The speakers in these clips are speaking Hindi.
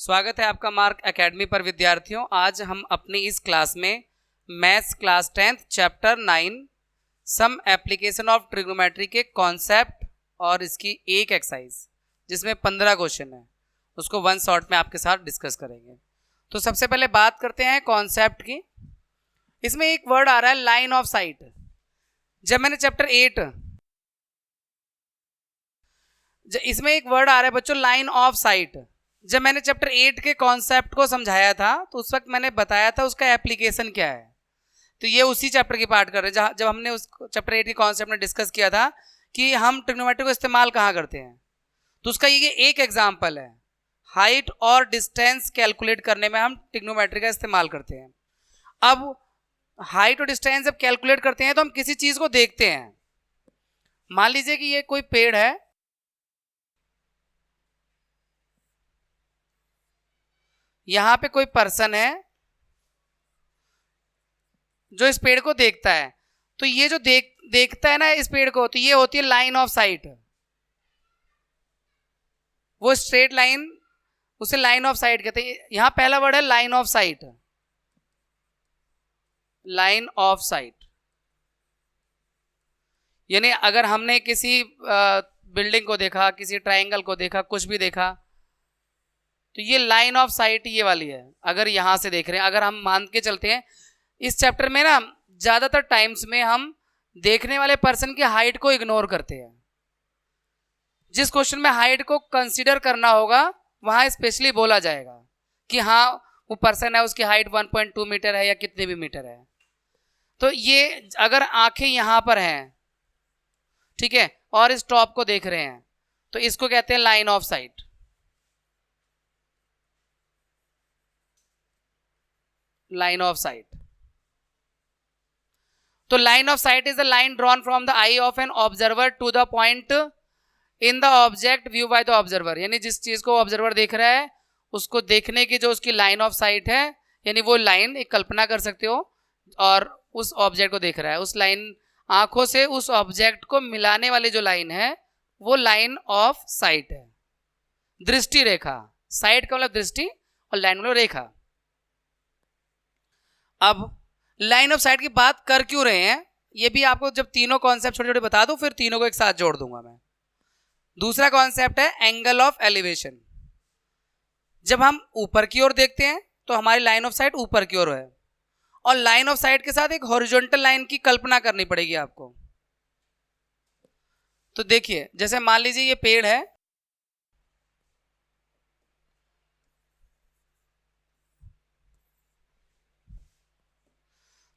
स्वागत है आपका मार्क एकेडमी पर विद्यार्थियों। आज हम अपनी इस क्लास में maths class 10th chapter 9 some application of trigonometry के कॉन्सेप्ट और इसकी एक एक्सरसाइज जिसमें 15 क्वेश्चन है उसको वन शॉट में आपके साथ डिस्कस करेंगे। तो सबसे पहले बात करते हैं कॉन्सेप्ट की। इसमें एक वर्ड आ रहा है लाइन ऑफ साइट। जब मैंने चैप्टर 8 इसमें एक वर्ड आ रहा है बच्चों लाइन ऑफ साइट। जब मैंने चैप्टर 8 के कॉन्सेप्ट को समझाया था तो उस वक्त मैंने बताया था उसका एप्लीकेशन क्या है। तो ये उसी चैप्टर की पार्ट कर रहे हैं जहाँ जब हमने उस चैप्टर 8 के कॉन्सेप्ट में डिस्कस किया था कि हम ट्रिग्नोमेट्री को इस्तेमाल कहाँ करते हैं। तो उसका ये एक एग्जाम्पल है, हाइट और डिस्टेंस कैलकुलेट करने में हम ट्रिग्नोमेट्री का इस्तेमाल करते हैं। अब हाइट और डिस्टेंस जब कैलकुलेट करते हैं तो हम किसी चीज को देखते हैं। मान लीजिए कि ये कोई पेड़ है, यहां पे कोई पर्सन है जो इस पेड़ को देखता है। तो ये जो देखता है ना इस पेड़ को, तो ये होती है लाइन ऑफ साइट। वो स्ट्रेट लाइन उसे लाइन ऑफ साइट कहते हैं। यहां पहला वर्ड है line of sight. Line of site यानी अगर हमने किसी बिल्डिंग को देखा, किसी ट्रायंगल को देखा, कुछ भी देखा, तो ये लाइन ऑफ साइट ये वाली है। अगर यहां से देख रहे हैं, अगर हम मान के चलते हैं इस चैप्टर में ना ज्यादातर टाइम्स में हम देखने वाले पर्सन की हाइट को इग्नोर करते हैं। जिस क्वेश्चन में हाइट को कंसीडर करना होगा वहां स्पेशली बोला जाएगा कि हाँ वो पर्सन है, उसकी हाइट 1.2 मीटर है या कितने भी मीटर है। तो ये अगर आंखें यहां पर हैं, ठीक है, और इस टॉप को देख रहे हैं, तो इसको कहते हैं line of sight. Line of sight. तो line of sight is the line drawn from the eye of an observer to the point in the object view by the observer. यानी जिस चीज को ऑब्जर्वर देख रहा है उसको देखने की जो उसकी लाइन ऑफ साइट है, यानी वो लाइन एक कल्पना कर सकते हो, और उस ऑब्जेक्ट को देख रहा है, उस लाइन आंखों से उस ऑब्जेक्ट को मिलाने वाली जो लाइन है वो लाइन ऑफ साइट है। दृष्टि रेखा, साइट का मतलब दृष्टि और लाइन मतलब रेखा। अब लाइन ऑफ साइट की बात कर क्यों रहे हैं, ये भी आपको जब तीनों कॉन्सेप्ट छोटे छोटे बता दूं फिर तीनों को एक साथ जोड़ दूंगा मैं। दूसरा कॉन्सेप्ट है एंगल ऑफ एलिवेशन। जब हम ऊपर की ओर देखते हैं तो हमारी लाइन ऑफ साइट ऊपर की ओर है, और लाइन ऑफ साइट के साथ एक हॉरिजॉन्टल लाइन की कल्पना करनी पड़ेगी आपको। तो देखिए जैसे मान लीजिए ये पेड़ है,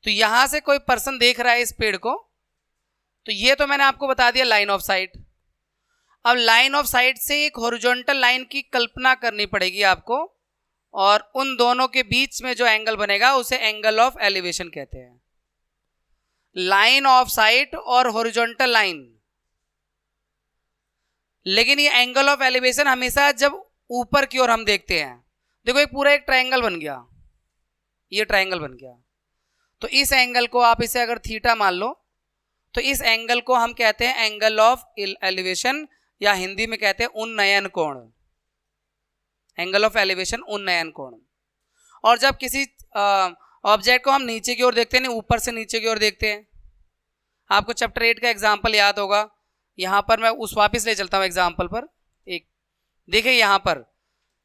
तो यहां से कोई पर्सन देख रहा है इस पेड़ को, तो ये तो मैंने आपको बता दिया लाइन ऑफ साइट। अब लाइन ऑफ साइट से एक हॉरिजॉन्टल लाइन की कल्पना करनी पड़ेगी आपको, और उन दोनों के बीच में जो एंगल बनेगा उसे एंगल ऑफ एलिवेशन कहते हैं। लाइन ऑफ साइट और हॉरिजॉन्टल लाइन। लेकिन ये एंगल ऑफ एलिवेशन हमेशा जब ऊपर की ओर हम देखते हैं, देखो एक पूरा एक ट्रायंगल बन गया, ये ट्रायंगल बन गया। तो इस एंगल को आप इसे अगर थीटा मान लो, तो इस एंगल को हम कहते हैं एंगल ऑफ एलिवेशन, या हिंदी में कहते हैं उन्नयन कोण। एंगल ऑफ एलिवेशन उन्नयन कोण। और जब किसी ऑब्जेक्ट को हम नीचे की ओर देखते हैं, नहीं ऊपर से नीचे की ओर देखते हैं, आपको चैप्टर 8 का एग्जाम्पल याद होगा। यहां पर मैं उस वापस ले चलता हूं एग्जाम्पल पर। एक देखिए यहां पर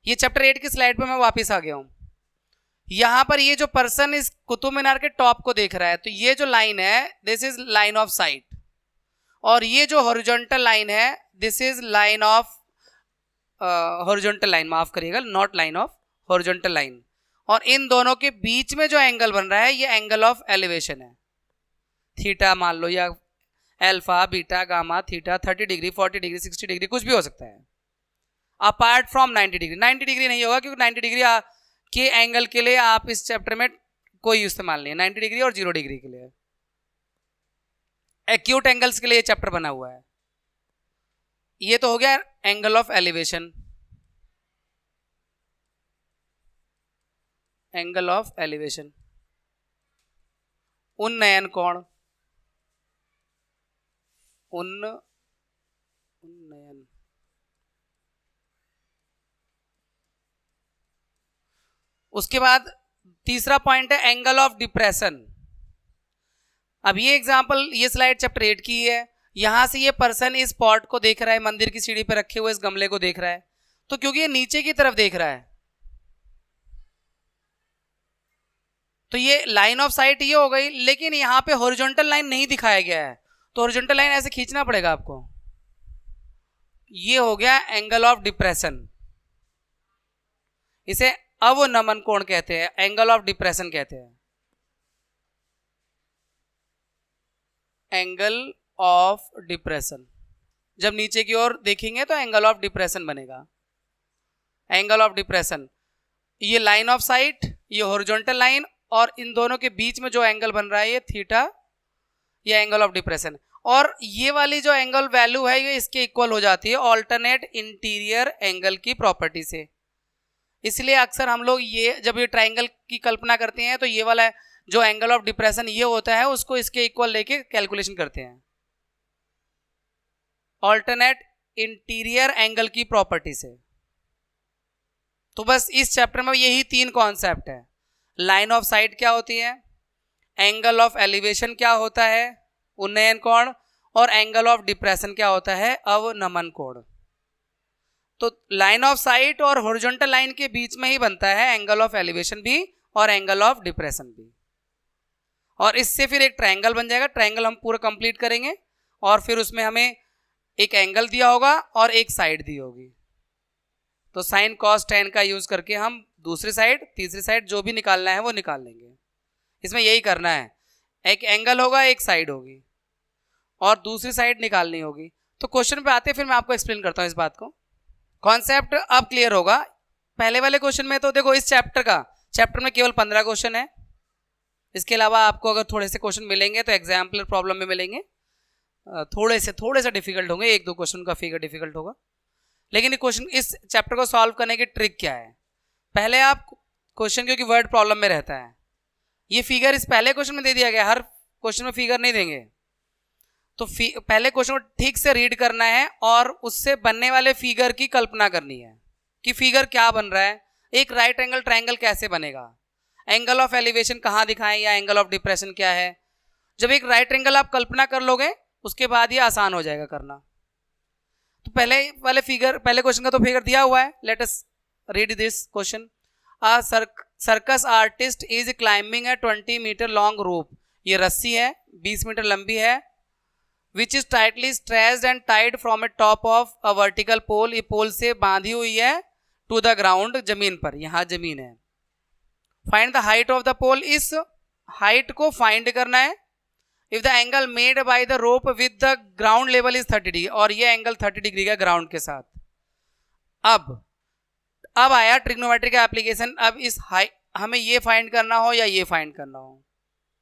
ये चैप्टर 8 की स्लाइड पर मैं वापस आ गया हूं। यहां पर ये जो पर्सन इस कुतुब मीनार के टॉप को देख रहा है, तो ये जो लाइन है this is line of site, और ये जो हॉरिजॉन्टल लाइन है this is line of horizontal line, माफ करिएगा, not line of, horizontal line. और इन दोनों के बीच में जो एंगल बन रहा है ये एंगल ऑफ एलिवेशन है। थीटा मान लो, या alpha beta gamma theta, 30 degree 40 degree 60 degree कुछ भी हो सकता है, अपार्ट फ्रॉम 90 डिग्री। 90 डिग्री नहीं होगा क्योंकि 90 डिग्री के एंगल के लिए आप इस चैप्टर में कोई इस्तेमाल नहीं है। 90 डिग्री और 0 डिग्री के लिए, एक्यूट एंगल्स के लिए चैप्टर बना हुआ है। ये तो हो गया angle of elevation, angle of elevation उन्नयन कोण, उन्नयन। उसके बाद तीसरा पॉइंट है एंगल ऑफ डिप्रेशन। अब ये एग्जांपल, ये स्लाइड चैप्टर 8 की है। यहां से ये पर्सन इस पॉट को देख रहा है, मंदिर की सीढ़ी पे रखे हुए इस गमले को देख रहा है, तो क्योंकि ये नीचे की तरफ देख रहा है तो ये लाइन ऑफ साइट ये हो गई, लेकिन यहां पे हॉरिजॉन्टल लाइन नहीं दिखाया गया है, तो हॉरिजॉन्टल लाइन ऐसे खींचना पड़ेगा आपको। ये हो गया एंगल ऑफ डिप्रेशन, इसे अवनमन कोण कहते हैं, एंगल ऑफ डिप्रेशन कहते हैं। एंगल ऑफ डिप्रेशन, जब नीचे की ओर देखेंगे तो एंगल ऑफ डिप्रेशन बनेगा। एंगल ऑफ डिप्रेशन, ये लाइन ऑफ साइट, ये हॉरिजॉन्टल लाइन, और इन दोनों के बीच में जो एंगल बन रहा है ये थीटा, ये एंगल ऑफ डिप्रेशन। और ये वाली जो एंगल वैल्यू है ये इसके इक्वल हो जाती है ऑल्टरनेट इंटीरियर एंगल की प्रॉपर्टी से। इसलिए अक्सर हम लोग ये जब ये ट्राइंगल की कल्पना करते हैं तो ये वाला जो एंगल ऑफ डिप्रेशन ये होता है उसको इसके इक्वल लेके कैलकुलेशन करते हैं ऑल्टरनेट इंटीरियर एंगल की प्रॉपर्टी से। तो बस इस चैप्टर में यही 3 कॉन्सेप्ट है। लाइन ऑफ साइट क्या होती है, एंगल ऑफ एलिवेशन क्या होता है, उन्नयन कोण, और एंगल ऑफ डिप्रेशन क्या होता है, अवनमन कोण। तो लाइन ऑफ साइट और हॉरिजॉन्टल लाइन के बीच में ही बनता है एंगल ऑफ एलिवेशन भी और एंगल ऑफ डिप्रेशन भी, और इससे फिर एक ट्रायंगल बन जाएगा। ट्रायंगल हम पूरा कंप्लीट करेंगे और फिर उसमें हमें एक एंगल दिया होगा और एक साइड दी होगी, तो साइन कॉस टेन का यूज करके हम दूसरी साइड तीसरी साइड जो भी निकालना है वो निकाल लेंगे। इसमें यही करना है, एक एंगल होगा एक साइड होगी और दूसरी साइड निकालनी होगी। तो क्वेश्चन पे आते हैं, फिर मैं आपको एक्सप्लेन करता हूँ इस बात को। कॉन्सेप्ट अब क्लियर होगा। पहले वाले क्वेश्चन में तो देखो इस चैप्टर में केवल 15 क्वेश्चन है। इसके अलावा आपको अगर थोड़े से क्वेश्चन मिलेंगे तो एग्जाम्पलर प्रॉब्लम में मिलेंगे, थोड़े से डिफिकल्ट होंगे, 1-2 क्वेश्चन का फिगर डिफिकल्ट होगा। लेकिन इस चैप्टर को सॉल्व करने की ट्रिक क्या है, पहले आप क्वेश्चन, क्योंकि वर्ड प्रॉब्लम में रहता है, ये फिगर इस पहले क्वेश्चन में दे दिया गया, हर क्वेश्चन में फिगर नहीं देंगे, तो पहले क्वेश्चन को ठीक से रीड करना है और उससे बनने वाले फिगर की कल्पना करनी है कि फिगर क्या बन रहा है, एक राइट एंगल ट्रायंगल कैसे बनेगा, एंगल ऑफ एलिवेशन कहाँ दिखाएं या एंगल ऑफ डिप्रेशन क्या है। जब एक राइट एंगल आप कल्पना कर लोगे उसके बाद ये आसान हो जाएगा करना। तो पहले क्वेश्चन का तो फिगर दिया हुआ है, let us read this question. A circus artist is climbing a 20 metre long rope, ये रस्सी है 20 मीटर लंबी है, which is tightly stretched and tied from a top of a vertical pole, ये पोल से बांधी हुई है टू द ग्राउंड, जमीन पर, यहाँ जमीन है। Find the height of the pole, इस हाइट को फाइंड करना है। If the angle made by the rope with the ground level is 30 degree, और ये एंगल 30 डिग्री का ग्राउंड के साथ। अब आया ट्रिग्नोमेट्री का एप्लीकेशन। अब इस हमें ये फाइंड करना हो या ये फाइंड करना हो,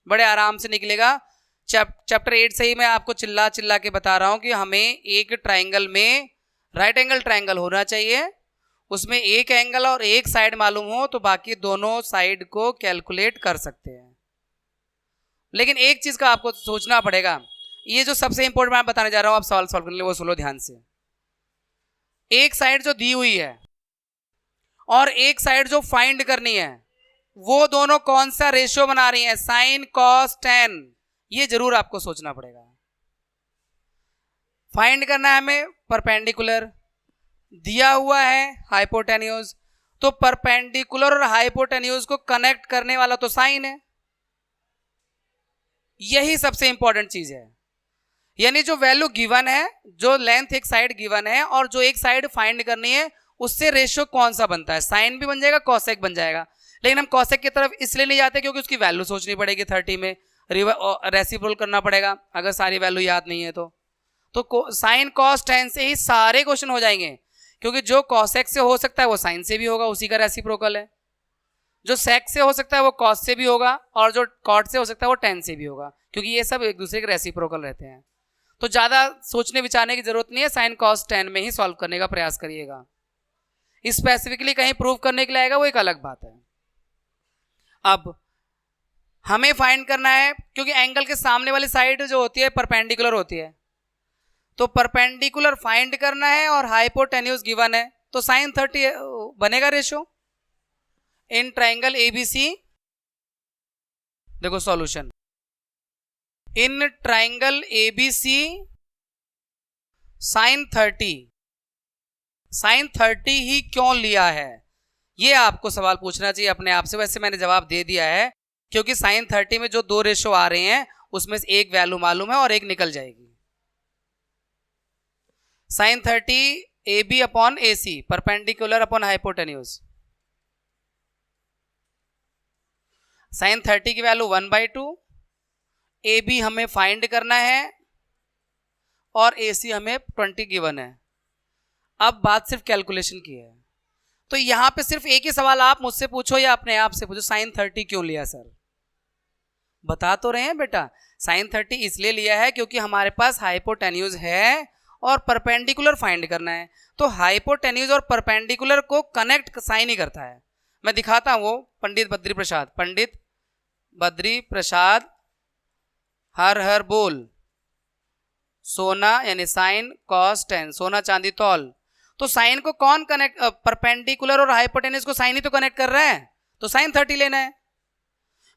बड़े आराम से निकलेगा। चैप्टर 8 से ही मैं आपको चिल्ला के बता रहा हूं कि हमें एक ट्राइंगल में राइट एंगल ट्राइंगल होना चाहिए, उसमें एक एंगल और एक साइड मालूम हो तो बाकी दोनों साइड को कैलकुलेट कर सकते हैं। लेकिन एक चीज का आपको सोचना पड़ेगा, ये जो सबसे इंपॉर्टेंट मैं बताने जा रहा हूं, आप सवाल सॉल्व करने के लिए वो सुनो ध्यान से। एक साइड जो दी हुई है और एक साइड जो फाइंड करनी है, वो दोनों कौन सा रेशियो बना रही है, साइन कॉस टेन, ये जरूर आपको सोचना पड़ेगा। फाइंड करना है हमें परपेंडिकुलर, दिया हुआ है हाइपोटेन्यूज, तो परपेंडिकुलर और हाइपोटेन्यूज को कनेक्ट करने वाला तो साइन है, यही सबसे इंपॉर्टेंट चीज है। यानी जो वैल्यू गिवन है, जो लेंथ एक साइड गिवन है और जो एक साइड फाइंड करनी है, उससे रेशियो कौन सा बनता है, साइन भी बन जाएगा कोसेक बन जाएगा। लेकिन हम कोसेक की तरफ इसलिए नहीं जाते क्योंकि उसकी वैल्यू सोचनी पड़ेगी, 30 में रेसिप्रोकल करना पड़ेगा अगर सारी वैल्यू याद नहीं है तो साइन कॉस टेन से ही सारे क्वेश्चन हो जाएंगे, क्योंकि जो कॉसेक से हो सकता है वो साइन से भी होगा, उसी का रेसिप्रोकल है। जो सेक से हो सकता है वो कॉस से भी होगा, और जो कॉट से हो सकता है वो टेन से भी होगा, क्योंकि ये सब एक दूसरे के रेसिप्रोकल रहते हैं। तो ज़्यादा सोचने विचारने की जरूरत नहीं है, साइन कॉस टेन में ही सॉल्व करने का प्रयास करिएगा। स्पेसिफिकली कहीं प्रूव करने के लिए आएगा वो एक अलग बात है। अब हमें फाइंड करना है, क्योंकि एंगल के सामने वाली साइड जो होती है परपेंडिकुलर होती है, तो परपेंडिकुलर फाइंड करना है और हाइपोटेन्यूज गिवन है, तो साइन 30 बनेगा रेशियो। इन ट्राइंगल एबीसी, देखो solution, in triangle ABC sine 30 ही क्यों लिया है, ये आपको सवाल पूछना चाहिए अपने आप से। वैसे मैंने जवाब दे दिया है, क्योंकि साइन 30 में जो दो रेशो आ रहे हैं उसमें से एक वैल्यू मालूम है और एक निकल जाएगी। Sine 30 A B upon A C, perpendicular upon hypotenuse. Sine 30 की वैल्यू 1/2, ए बी हमें फाइंड करना है और ए सी हमें 20 गिवन है। अब बात सिर्फ कैलकुलेशन की है, तो यहां पे सिर्फ एक ही सवाल आप मुझसे पूछो या अपने आप से पूछो, साइन 30 क्यों लिया सर? बता तो रहे हैं बेटा, साइन 30 इसलिए लिया है क्योंकि हमारे पास हाइपोटेन्यूज है और परपेंडिकुलर फाइंड करना है। तो हाइपोटेन्यूज और परपेंडिकुलर को कनेक्ट साइन ही करता है। मैं दिखाता हूं, वो पंडित बद्री प्रसाद हर हर बोल, सोना यानी साइन कॉस टेन, सोना चांदी तौल। तो साइन को कौन कनेक्ट, परपेंडिकुलर और हाइपोटेन्यूज को साइन ही तो कनेक्ट कर रहा है, तो साइन 30 लेना है।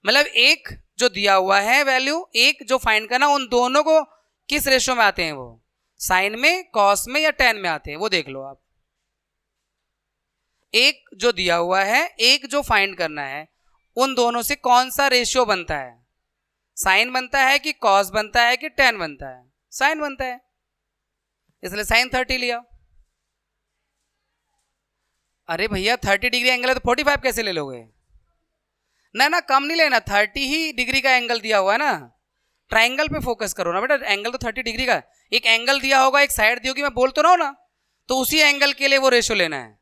मतलब एक जो दिया हुआ है वैल्यू, एक जो फाइंड करना, उन दोनों को किस रेशो में आते हैं, वो साइन में, कॉस में या टेन में आते हैं, वो देख लो आप। एक जो दिया हुआ है, एक जो फाइंड करना है, उन दोनों से कौन सा रेशियो बनता है, साइन बनता है कि कॉस बनता है कि टेन बनता है, साइन बनता है, इसलिए साइन 30 लिया। अरे भैया 30 डिग्री एंगल है तो 45 कैसे ले लोगे? ना कम नहीं लेना, 30 ही डिग्री का एंगल दिया हुआ है ना, ट्राइंगल पे फोकस करो ना बेटा। एंगल तो 30 डिग्री का, एक एंगल दिया होगा, एक साइड दी होगी, मैं बोल तो रहा हूं ना, तो उसी एंगल के लिए वो रेशो लेना है।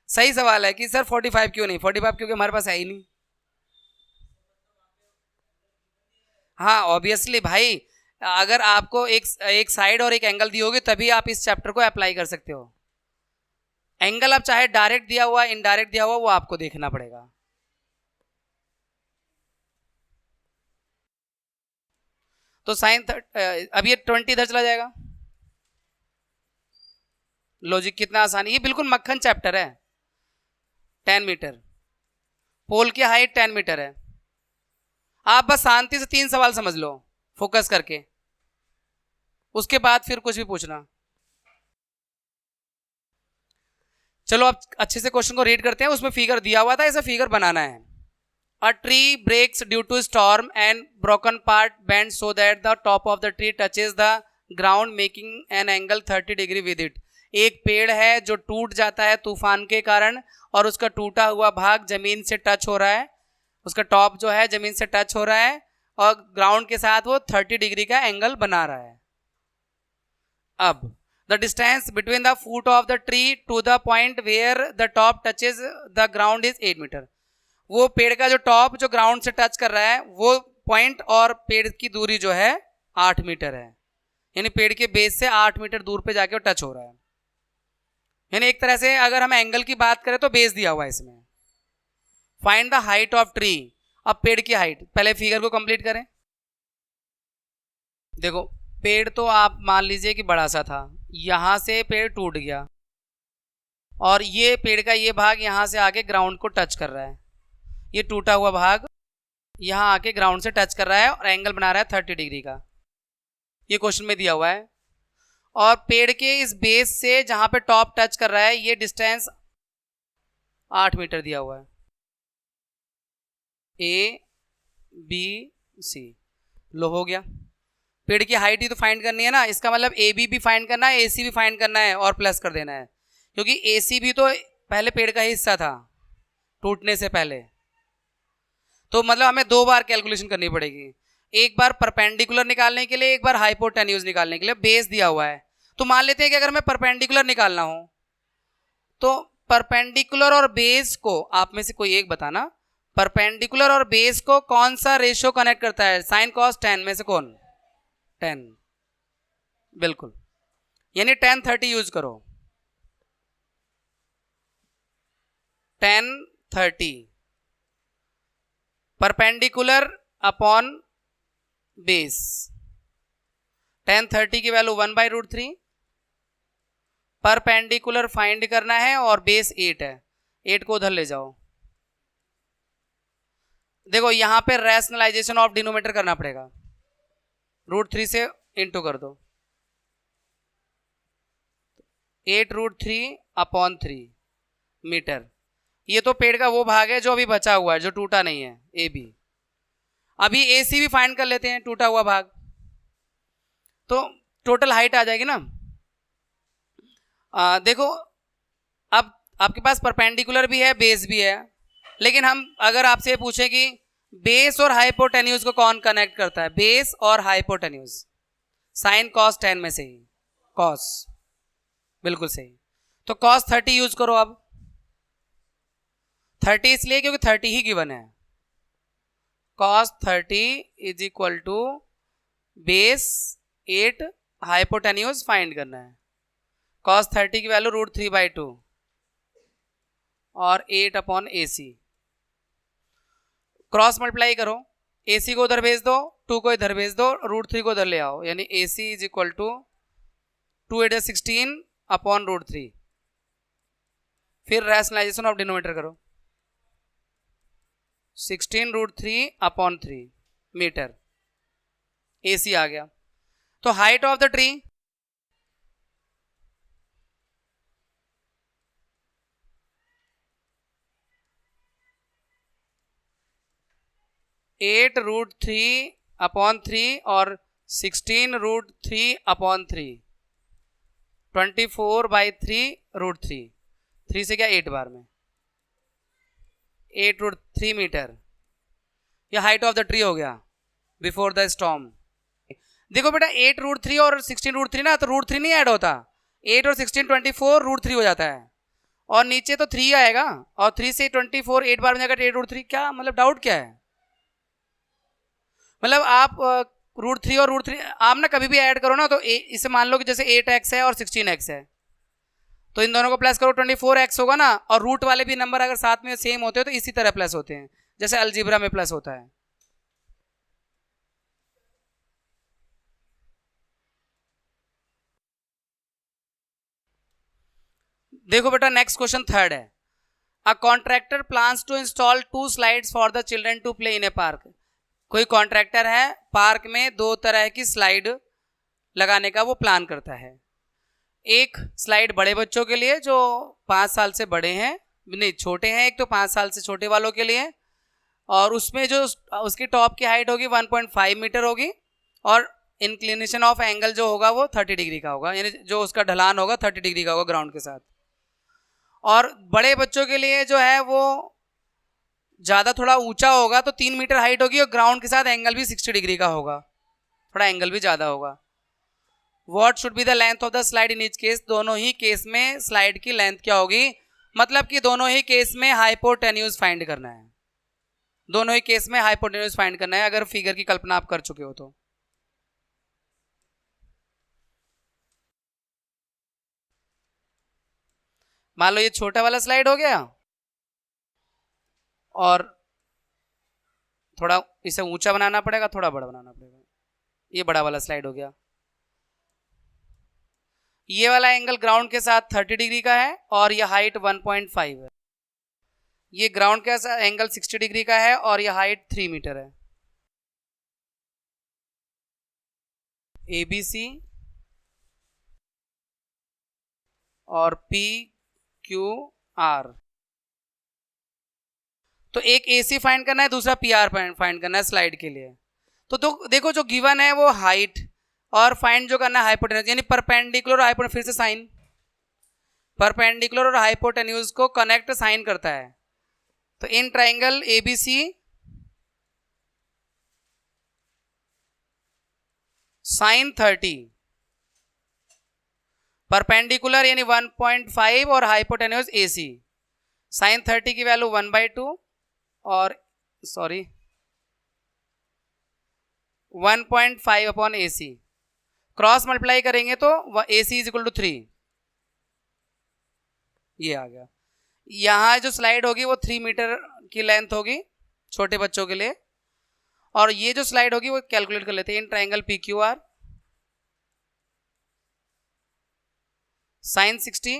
सही सवाल है कि सर 45 क्यों नहीं, 45 क्योंकि हमारे पास है ही नहीं। हाँ ऑब्वियसली भाई, अगर आपको एक साइड और एक एंगल दी होगी तभी आप इस चैप्टर को अप्लाई कर सकते हो। एंगल आप चाहे डायरेक्ट दिया हुआ, इनडायरेक्ट दिया हुआ, वो आपको देखना पड़ेगा। तो साइन अब ये 20 इधर चला जाएगा। लॉजिक कितना आसान है, ये बिल्कुल मक्खन चैप्टर है। 10 मीटर, पोल की हाइट 10 मीटर है। आप बस शांति से 3 सवाल समझ लो फोकस करके, उसके बाद फिर कुछ भी पूछना। चलो अब अच्छे से क्वेश्चन को रीड करते हैं। उसमें फिगर दिया हुआ था, ऐसा फिगर बनाना है। A tree breaks due to storm and broken part bends so that the top of the tree touches the ground making an angle 30 degree with it। एक पेड़ है जो टूट जाता है तूफान के कारण और उसका टूटा हुआ भाग जमीन से टच हो रहा है, उसका टॉप जो है जमीन से टच हो रहा है और ग्राउंड के साथ वो 30 डिग्री का एंगल बना रहा है। अब the distance between the foot of the tree to the point where the top touches the ground is 8 metre. वो पेड़ का जो टॉप जो ग्राउंड से टच कर रहा है, वो पॉइंट और पेड़ की दूरी जो है 8 मीटर है, यानी पेड़ के बेस से 8 मीटर दूर पे जाके वो टच हो रहा है। यानी एक तरह से अगर हम एंगल की बात करें तो बेस दिया हुआ है इसमें। Find the height of tree, अब पेड़ की हाइट, पहले फिगर को कंप्लीट करें। देखो पेड़ तो आप मान लीजिए कि बड़ा सा था, यहां से पेड़ टूट गया और ये पेड़ का ये भाग यहां से आके ग्राउंड को टच कर रहा है, ये टूटा हुआ भाग यहां आके ग्राउंड से टच कर रहा है और एंगल बना रहा है 30 डिग्री का, ये क्वेश्चन में दिया हुआ है। और पेड़ के इस बेस से जहां पे टॉप टच कर रहा है ये डिस्टेंस 8 मीटर दिया हुआ है, ए बी सी। लो हो गया, पेड़ की हाइट ही तो फाइंड करनी है ना, इसका मतलब ए बी भी फाइंड करना है, ए सी भी फाइंड करना है और प्लस कर देना है, क्योंकि ए सी भी तो पहले पेड़ का हिस्सा था टूटने से पहले। तो मतलब हमें 2 बार कैलकुलेशन करनी पड़ेगी, एक बार परपेंडिकुलर निकालने के लिए, एक बार हाइपोटेन्यूज निकालने के लिए। बेस दिया हुआ है तो मान लेते हैं कि अगर हमें परपेंडिकुलर निकालना हो तो परपेंडिकुलर और बेस को आप में से कोई एक बताना, परपेंडिकुलर और बेस को कौन सा रेशियो कनेक्ट करता है, साइन कॉस टेन में से कौन? 10, बिल्कुल, यानी 10-30 यूज करो, 10-30 परपेंडिकुलर अपॉन बेस। 10-30 की वैल्यू 1/√3, परपेंडिकुलर फाइंड करना है और बेस 8 है, 8 को उधर ले जाओ। देखो यहाँ पे रैशनलाइजेशन ऑफ डिनोमिनेटर करना पड़ेगा, √3 से इंटू कर दो, 8√3/3 मीटर। ये तो पेड़ का वो भाग है जो अभी बचा हुआ है, जो टूटा नहीं है, ए बी। अभी ए सी भी फाइंड कर लेते हैं, टूटा हुआ भाग। तो टोटल हाइट आ जाएगी ना। देखो अब आपके पास परपेंडिकुलर भी है, बेस भी है, लेकिन हम अगर आपसे पूछें कि बेस और हाइपोटेन्यूज को कौन कनेक्ट करता है, बेस और हाइपोटेन्यूज, साइन कॉस टेन में से ही कॉस, बिल्कुल सही। तो कॉस 30 यूज करो। अब 30 इसलिए क्योंकि 30 ही गिवन है। Cos 30 is equal to base 8 hypotenuse find करना है। कॉस 30 की वैल्यू √3/2 और 8/AC। क्रॉस मल्टीप्लाई करो, AC को उधर भेज दो, 2 को इधर भेज दो, √3 को उधर ले आओ, यानी AC इज इक्वल टू 2 8 16/√3। फिर रैशनलाइजेशन ऑफ डिनोमिनेटर करो, 16√3/3 मीटर। AC आ गया। तो हाइट ऑफ द ट्री 8√3/3 और 16√3/3, 24/3 3 से क्या 8 बार में 8√3 मीटर। यह हाइट ऑफ द ट्री हो गया बिफोर द स्टॉर्म। देखो बेटा 8√3 और 16√3 ना, तो √3 नहीं ऐड होता, 8 और 16 24 √3 हो जाता है, और नीचे तो 3 आएगा, और 3 से 24 8 बार में जाकर 8√3। क्या मतलब, डाउट क्या है? मतलब आप √3 और √3 आप ना कभी भी ऐड करो ना, तो इसे मान लो कि जैसे 8x है और 16x है, तो इन दोनों को प्लस करो 24x होगा ना, और रूट वाले भी नंबर अगर साथ में सेम होते हैं तो इसी तरह प्लस होते हैं, जैसे अलजीब्रा में प्लस होता है। देखो बेटा नेक्स्ट क्वेश्चन थर्ड है, a contractor plans to install 2 slides for the children to play in a park. कोई कॉन्ट्रैक्टर है, पार्क में 2 तरह की स्लाइड लगाने का वो प्लान करता है। एक स्लाइड बड़े बच्चों के लिए जो 5 साल से बड़े हैं, नहीं छोटे हैं, एक तो 5 साल से छोटे वालों के लिए, और उसमें जो उसकी टॉप की हाइट होगी 1.5 मीटर होगी, और इंक्लिनेशन ऑफ एंगल जो होगा वो 30 डिग्री का होगा, यानी जो उसका ढलान होगा 30 डिग्री का होगा ग्राउंड के साथ। और बड़े बच्चों के लिए जो है वो ज़्यादा थोड़ा ऊंचा होगा, तो 3 मीटर हाइट होगी, और ग्राउंड के साथ एंगल भी 60 डिग्री का होगा, थोड़ा एंगल भी ज़्यादा होगा। What should be the length of the slide in each case? दोनों ही केस में स्लाइड की लेंथ क्या होगी, मतलब कि दोनों ही केस में हाइपोटेन्यूज फाइंड करना है, दोनों ही केस में हाइपोटेन्यूज फाइंड करना है, अगर फिगर की कल्पना आप कर चुके हो तो। मान लो ये छोटा वाला स्लाइड हो गया, और थोड़ा इसे ऊंचा बनाना पड़ेगा, थोड़ा बड़ा बनाना पड़ेगा, ये बड़ा वाला स्लाइड हो गया। ये वाला एंगल ग्राउंड के साथ 30 डिग्री का है, और ये हाइट 1.5 है। ये ग्राउंड के साथ एंगल 60 डिग्री का है, और ये हाइट 3 मीटर है। ABC और PQR। तो एक AC फाइंड करना है, दूसरा PR फाइंड करना है स्लाइड के लिए। तो देखो जो गिवन है वो हाइट, और फाइंड जो करना है हाइपोटेन्यूज, यानी परपेंडिकुलर और हाइपोटेन्यूज, फिर से साइन, परपेंडिकुलर और हाइपोटेन्यूज को कनेक्ट साइन करता है। तो in triangle ABC sine 30, perpendicular यानी 1.5 और हाइपोटेन्यूज AC, साइन 30 की वैल्यू 1/2 और 1.5/AC। क्रॉस मल्टीप्लाई करेंगे तो AC इज इक्वल टू 3, ये आ गया। यहाँ जो स्लाइड होगी वो 3 मीटर की लेंथ होगी छोटे बच्चों के लिए, और ये जो स्लाइड होगी वो कैलकुलेट कर लेते हैं। In triangle PQR sine 60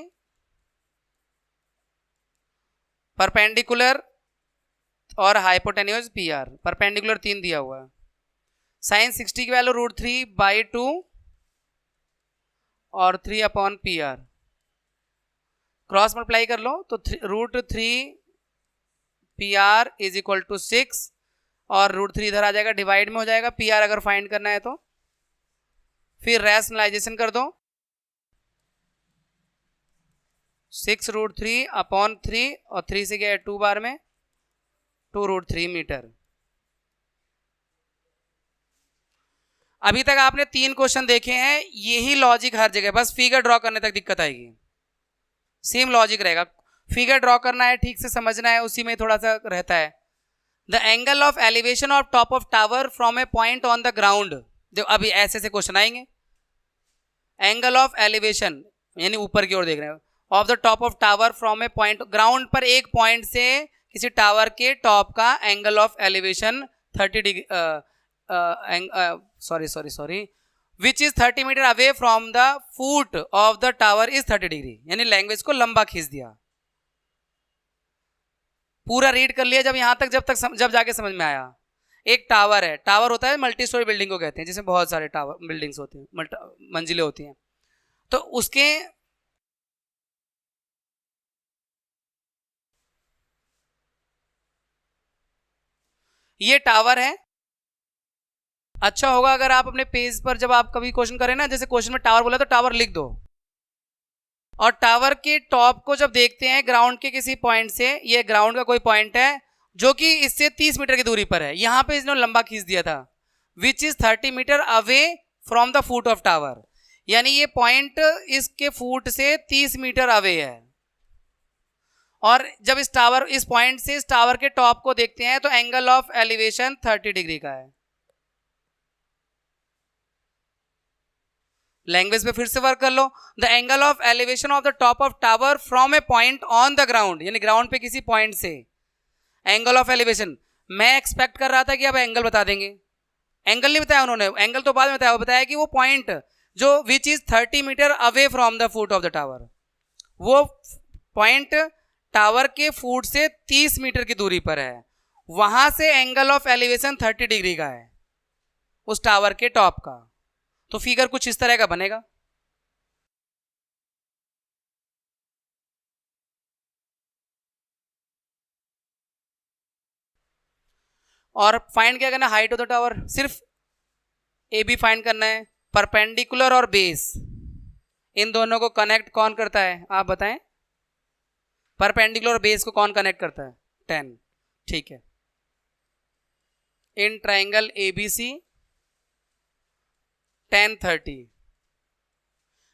perpendicular और हाइपोटेन्यूज पी आर। परपेंडिकुलर 3 दिया हुआ है, साइन 60 की वैल्यू √3/2 और 3 upon P R, cross multiply कर लो तो √3 P R is equal to 6 और √3 इधर आ जाएगा, डिवाइड में हो जाएगा पी आर अगर फाइंड करना है तो। फिर रैशनलाइजेशन कर दो, 6√3 अपॉन 3 और 3 से गया 2 बार में 2√3 मीटर। अभी तक आपने 3 क्वेश्चन देखे हैं, यही लॉजिक हर जगह, बस फिगर ड्रॉ करने तक दिक्कत आएगी। सेम लॉजिक रहेगा, फिगर ड्रॉ करना है, ठीक से समझना है, उसी में थोड़ा सा रहता है। The angle of elevation of top of tower from a point on the ground. देखो अभी ऐसे से क्वेश्चन आएंगे, एंगल ऑफ एलिवेशन यानी ऊपर की ओर देख रहे हो, of the top of tower from a point, ground पर एक पॉइंट से किसी टावर के टॉप का angle of elevation 30 degree which is 30 metre away from the foot of the tower is 30 degree, यानी लैंग्वेज को लंबा खींच दिया। पूरा रीड कर लिया जब यहां तक, जब जाके समझ में आया। एक टावर है, टावर होता है मल्टी स्टोरी बिल्डिंग को कहते हैं, जिसमें बहुत सारे टावर बिल्डिंग्स होती हैं, मंजिलें होती हैं। तो उसके ये टावर है। अच्छा होगा अगर आप अपने पेज पर जब आप कभी क्वेश्चन करें ना, जैसे क्वेश्चन में टावर बोला तो टावर लिख दो, और टावर के टॉप को जब देखते हैं ग्राउंड के किसी पॉइंट से, ये ग्राउंड का कोई पॉइंट है जो कि इससे 30 मीटर की दूरी पर है, यहां पे इसने लंबा खींच दिया था, which is 30 metre away from the foot of tower, यानी ये पॉइंट इसके फुट से 30 मीटर अवे है। और जब इस पॉइंट से इस टावर के टॉप को देखते हैं तो एंगल ऑफ एलिवेशन 30 डिग्री का है। लैंग्वेज पे फिर से वर्क कर लो, the angle of elevation of the top of tower from a point on the ground, यानी ग्राउंड पे किसी पॉइंट से एंगल ऑफ एलिवेशन। मैं एक्सपेक्ट कर रहा था कि अब एंगल बता देंगे, एंगल नहीं बताया उन्होंने, एंगल तो बाद में बताया, वो बताया कि वो पॉइंट जो which is 30 metre away from the foot of the tower, वो पॉइंट टावर के फुट से 30 मीटर की दूरी पर है, वहां से एंगल ऑफ एलिवेशन 30 डिग्री का है उस टावर के टॉप का। तो फिगर कुछ इस तरह का बनेगा। और फाइंड क्या करना है, हाइट ऑफ द टावर, सिर्फ ए बी फाइंड करना है। परपेंडिकुलर और बेस, इन दोनों को कनेक्ट कौन करता है आप बताएं? परपेंडिकुलर और बेस को कौन कनेक्ट करता है? 10, ठीक है। इन ट्राइंगल एबीसी 10 30।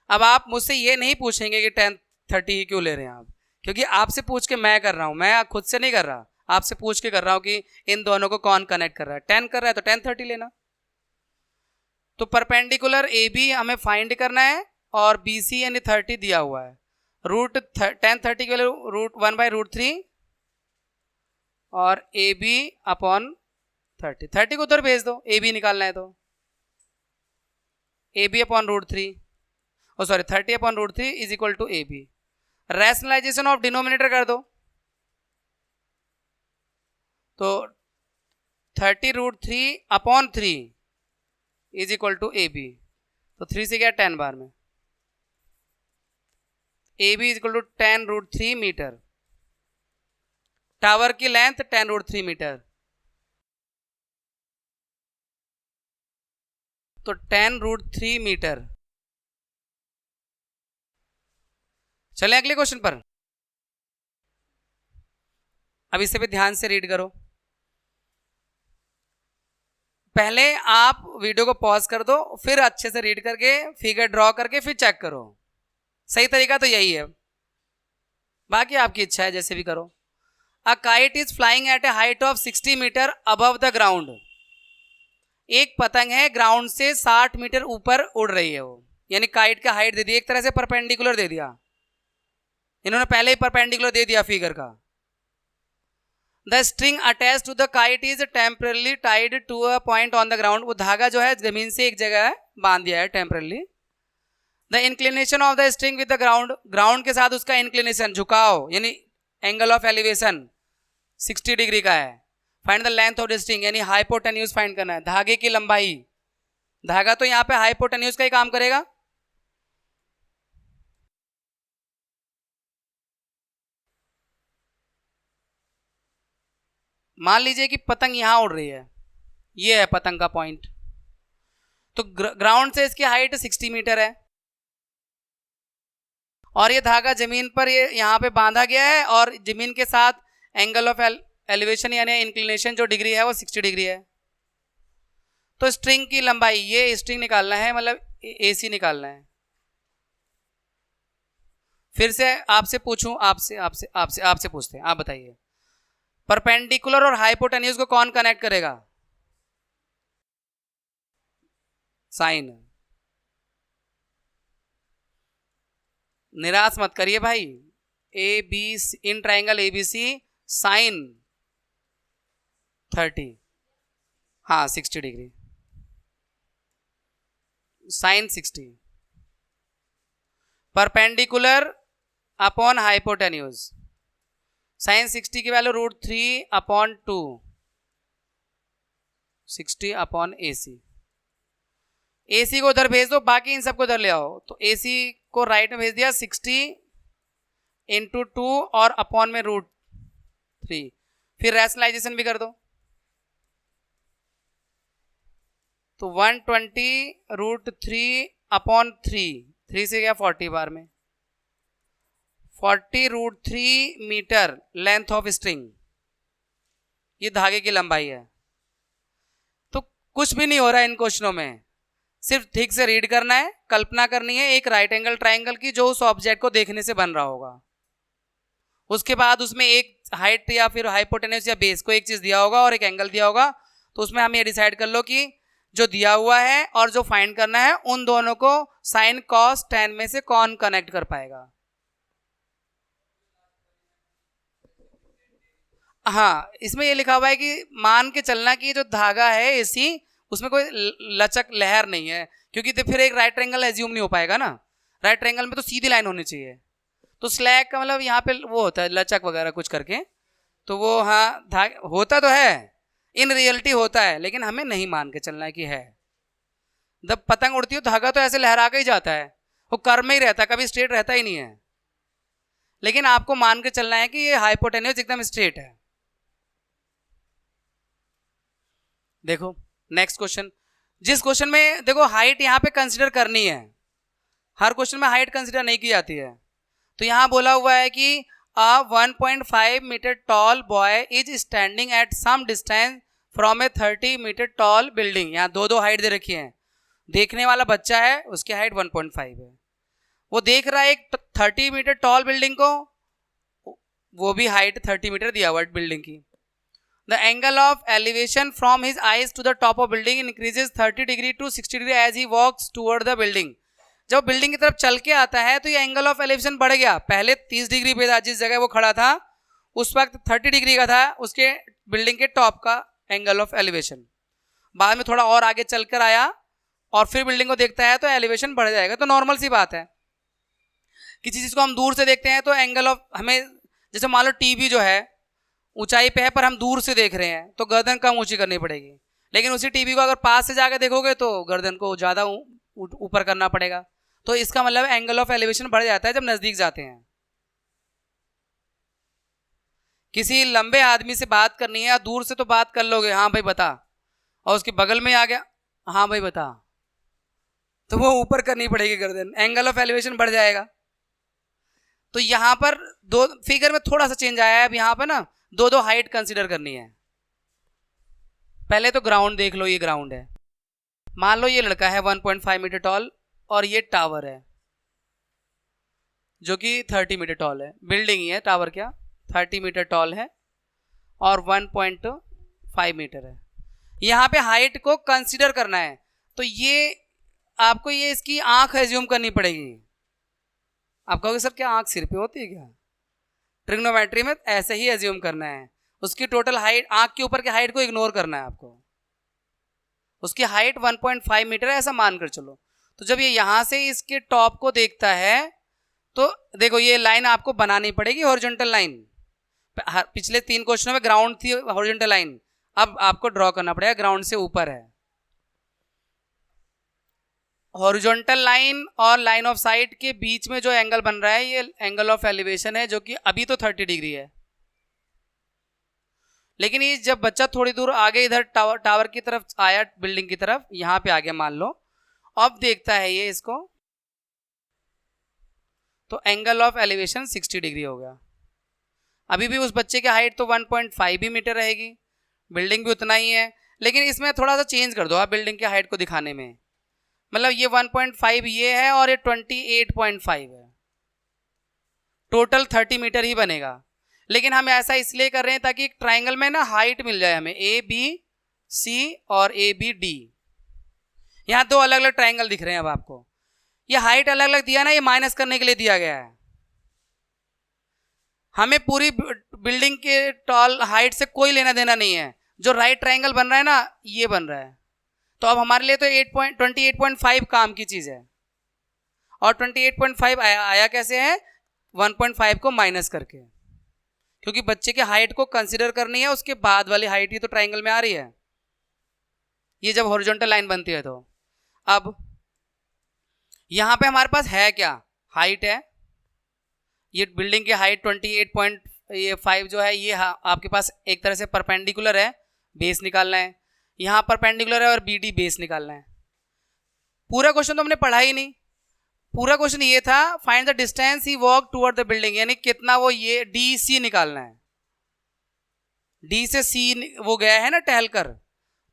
अब आप मुझसे ये नहीं पूछेंगे कि 10 30 ही क्यों ले रहे हैं आप, क्योंकि आपसे पूछ के मैं कर रहा हूं, मैं खुद से नहीं कर रहा, आपसे पूछ के कर रहा हूं कि इन दोनों को कौन कनेक्ट कर रहा है। 10 कर रहा है तो 10 30 लेना। तो परपेंडिकुलर ए बी हमें फाइंड करना है और बी सी यानी 30 दिया हुआ है। tan 30 के लिए √1/√3 और ए बी अपॉन 30 को उधर भेज दो, ए बी निकालना है तो A B upon √3, 30 upon √3 is equal to A B. Rationalisation of denominator कर दो, तो 30√3 upon 3 is equal to A B, तो 3 से गया 10 बार में, A B is equal to 10√3 metre. Tower की लेंथ 10√3 मीटर, तो 10√3 मीटर। चले अगले क्वेश्चन पर। अब इसे भी ध्यान से रीड करो। पहले आप वीडियो को पॉज कर दो, फिर अच्छे से रीड करके फिगर ड्रॉ करके फिर चेक करो। सही तरीका तो यही है, बाकी आपकी इच्छा है, जैसे भी करो। A kite is flying at a height of 60 metre above the ground. एक पतंग है ग्राउंड से 60 मीटर ऊपर उड़ रही है वो, यानी काइट का हाइट दे दी, एक तरह से परपेंडिकुलर दे दिया इन्होंने, पहले ही परपेंडिकुलर दे दिया फिगर का। The string attach to the kite is temporarily tied to a point on the ground. वो धागा जो है जमीन से एक जगह बांध दिया है temporarily. The inclination of the string with the ground, ground के साथ उसका इंक्लिनेशन, झुकाव, यानी एंगल ऑफ एलिवेशन 60 डिग्री का है। Find the length of the string, यानी हाइपोटेन्यूज फाइंड करना है, धागे की लंबाई। धागा तो यहाँ पे हाइपोटेन्यूज का ही काम करेगा। मान लीजिए कि पतंग यहां उड़ रही है, ये है पतंग का पॉइंट, तो ग्राउंड से इसकी हाइट 60 मीटर है और ये धागा जमीन पर ये यहाँ पे बांधा गया है और जमीन के साथ एंगल ऑफ एलिवेशन यानी इंक्लिनेशन जो डिग्री है वो 60 डिग्री है। तो स्ट्रिंग की लंबाई, ये स्ट्रिंग निकालना है, मतलब AC निकालना है। फिर से आपसे पूछूं, आपसे पूछते हैं, आप बताइए परपेंडिकुलर और हाइपोटेन्यूज को कौन कनेक्ट करेगा? साइन। निराश मत करिए भाई, ABC in triangle ABC sine 30, हाँ 60 degree, sine 60 perpendicular upon hypotenuse, sine 60 की वैल्यू √3/2, 60 अपॉन AC। AC को उधर भेज दो, बाकी इन सबको उधर ले आओ। तो AC को राइट में भेज दिया, 60 × 2 और अपॉन में √3, फिर रैशनलाइजेशन भी कर दो। तो 120 √3/3, 3 से गया 40 बार में, 40 √3 मीटर लेंथ ऑफ स्ट्रिंग, ये धागे की लंबाई है। तो कुछ भी नहीं हो रहा है इन क्वेश्चनों में, सिर्फ ठीक से रीड करना है, कल्पना करनी है एक राइट एंगल ट्राइंगल की जो उस ऑब्जेक्ट को देखने से बन रहा होगा। उसके बाद उसमें एक हाइट या फिर हाइपोटेन्यूज या बेस को एक चीज दिया होगा और एक एंगल दिया होगा। तो उसमें हम ये डिसाइड कर लो कि जो दिया हुआ है और जो फाइंड करना है उन दोनों को साइन कॉस tan में से कौन कनेक्ट कर पाएगा। हाँ, इसमें ये लिखा हुआ है कि मान के चलना कि जो धागा है AC उसमें कोई लचक लहर नहीं है, क्योंकि तो फिर एक राइट ट्रायंगल एज्यूम नहीं हो पाएगा ना। राइट ट्रायंगल में तो सीधी लाइन होनी चाहिए। तो स्लैग का मतलब यहाँ पे वो होता है लचक वगैरह कुछ करके, तो वो हाँ होता तो है, इन रियलिटी होता है, लेकिन हमें नहीं मान के चलना है कि है। जब पतंग उड़ती है धागा तो ऐसे लहरा के ही जाता है, वो कर्व में ही रहता है, कभी स्ट्रेट रहता ही नहीं है। लेकिन आपको मान के चलना है कि ये हाइपोटेन्यूज एकदम स्ट्रेट है। देखो नेक्स्ट क्वेश्चन, जिस क्वेश्चन में देखो हाइट यहाँ पे कंसिडर करनी है, हर क्वेश्चन में हाइट कंसिडर नहीं की जाती है। तो यहाँ बोला हुआ है कि a 1.5 metre tall boy is standing at some distance from a 30 metre tall building. यहाँ दो हाइट दे रखी है, देखने वाला बच्चा है उसकी हाइट 1.5 है, वो देख रहा है एक 30 मीटर टॉल बिल्डिंग को, वो भी हाइट 30 मीटर दिया हुआ बिल्डिंग की। The angle of elevation from his eyes to the top of building increases 30 degree to 60 degree as he walks toward the building। जब बिल्डिंग की तरफ चल के आता है तो ये एंगल ऑफ एलिवेशन बढ़ गया, पहले 30 डिग्री पे था जिस जगह वो खड़ा था, उस वक्त 30 डिग्री का था उसके बिल्डिंग के टॉप का एंगल ऑफ एलिवेशन। बाद में थोड़ा और आगे चल कर आया और फिर बिल्डिंग को देखता है तो एलिवेशन बढ़ जाएगा। तो नॉर्मल सी बात है, किसी चीज़ को हम दूर से देखते हैं तो एंगल ऑफ, हमें जैसे मान लो टीवी जो है ऊंचाई पे है पर हम दूर से देख रहे हैं तो गर्दन कम ऊंची करनी पड़ेगी, लेकिन उसी टीवी को अगर पास से जाकर देखोगे तो गर्दन को ज़्यादा ऊपर करना पड़ेगा। तो इसका मतलब एंगल ऑफ एलिवेशन बढ़ जाता है जब नज़दीक जाते हैं। किसी लंबे आदमी से बात करनी है, दूर से तो बात कर लोगे हाँ भाई बता, और उसके बगल में आ गया हाँ भाई बता, तो वो ऊपर करनी पड़ेगी गर्दन, एंगल ऑफ एलिवेशन बढ़ जाएगा। तो यहाँ पर दो फिगर में थोड़ा सा चेंज आया है। अब यहाँ पर ना दो हाइट कंसीडर करनी है। पहले तो ग्राउंड देख लो, ये ग्राउंड है, मान लो ये लड़का है 1.5 मीटर टॉल और ये टावर है जो कि 30 मीटर टॉल है, बिल्डिंग ही है, टावर क्या 30 मीटर टॉल है और 1.5 मीटर है। यहाँ पे हाइट को कंसीडर करना है तो ये आपको ये इसकी आंख एज्यूम करनी पड़ेगी। आप कहोगे सर क्या आंख सिर पे होती है क्या? ट्रिग्नोमेट्री में ऐसे ही एज्यूम करना है, उसकी टोटल हाइट, आंख के ऊपर की हाइट को इग्नोर करना है आपको, उसकी हाइट 1.5 मीटर है ऐसा मान कर चलो। तो जब ये यहाँ से इसके टॉप को देखता है तो देखो ये लाइन आपको बनानी पड़ेगी, हॉरिजॉन्टल लाइन, पिछले 3 क्वेश्चनों में ग्राउंड थी हॉरिजॉन्टल लाइन, अब आपको ड्रॉ करना पड़ेगा ग्राउंड से ऊपर है। हॉरिजॉन्टल लाइन और लाइन ऑफ साइट के बीच में जो एंगल बन रहा है ये एंगल ऑफ एलिवेशन है, जो कि अभी तो 30 डिग्री है, लेकिन ये जब बच्चा थोड़ी दूर आगे इधर टावर की तरफ आया, बिल्डिंग की तरफ, यहां पे आगे मान लो, अब देखता है ये इसको, तो एंगल ऑफ एलिवेशन 60 डिग्री हो गया। अभी भी उस बच्चे की हाइट तो 1.5 ही मीटर रहेगी, बिल्डिंग भी उतना ही है, लेकिन इसमें थोड़ा सा चेंज कर दो आप बिल्डिंग की हाइट को दिखाने में, मतलब ये 1.5 ये है और ये 28.5 है, टोटल 30 मीटर ही बनेगा। लेकिन हम ऐसा इसलिए कर रहे हैं ताकि एक ट्राइंगल में ना हाइट मिल जाए हमें, ए बी सी और ए बी डी। यहाँ 2 अलग अलग ट्राइंगल दिख रहे हैं अब आपको, ये हाइट अलग अलग दिया ना, ये माइनस करने के लिए दिया गया है। हमें पूरी बिल्डिंग के टॉल हाइट से कोई लेना देना नहीं है, जो राइट ट्राइंगल बन रहा है ना ये बन रहा है, तो अब हमारे लिए तो 28.5 काम की चीज़ है। और 28.5 आया कैसे है, 1.5 को माइनस करके, क्योंकि बच्चे के हाइट को कंसिडर करनी है, उसके बाद वाली हाइट ही तो ट्राइंगल में आ रही है, ये जब हॉरिजॉन्टल लाइन बनती है। तो अब यहाँ पे हमारे पास है क्या, हाइट है, ये बिल्डिंग की हाइट 28.5 जो है ये आपके पास एक तरह से परपेंडिकुलर है, बेस निकालना है, यहाँ परपेंडिकुलर है और बी डी बेस निकालना है। पूरा क्वेश्चन तो हमने पढ़ा ही नहीं, पूरा क्वेश्चन ये था find the distance he walk toward the building, यानी कितना वो ये डी सी निकालना है, डी से सी वो गया है ना टहलकर,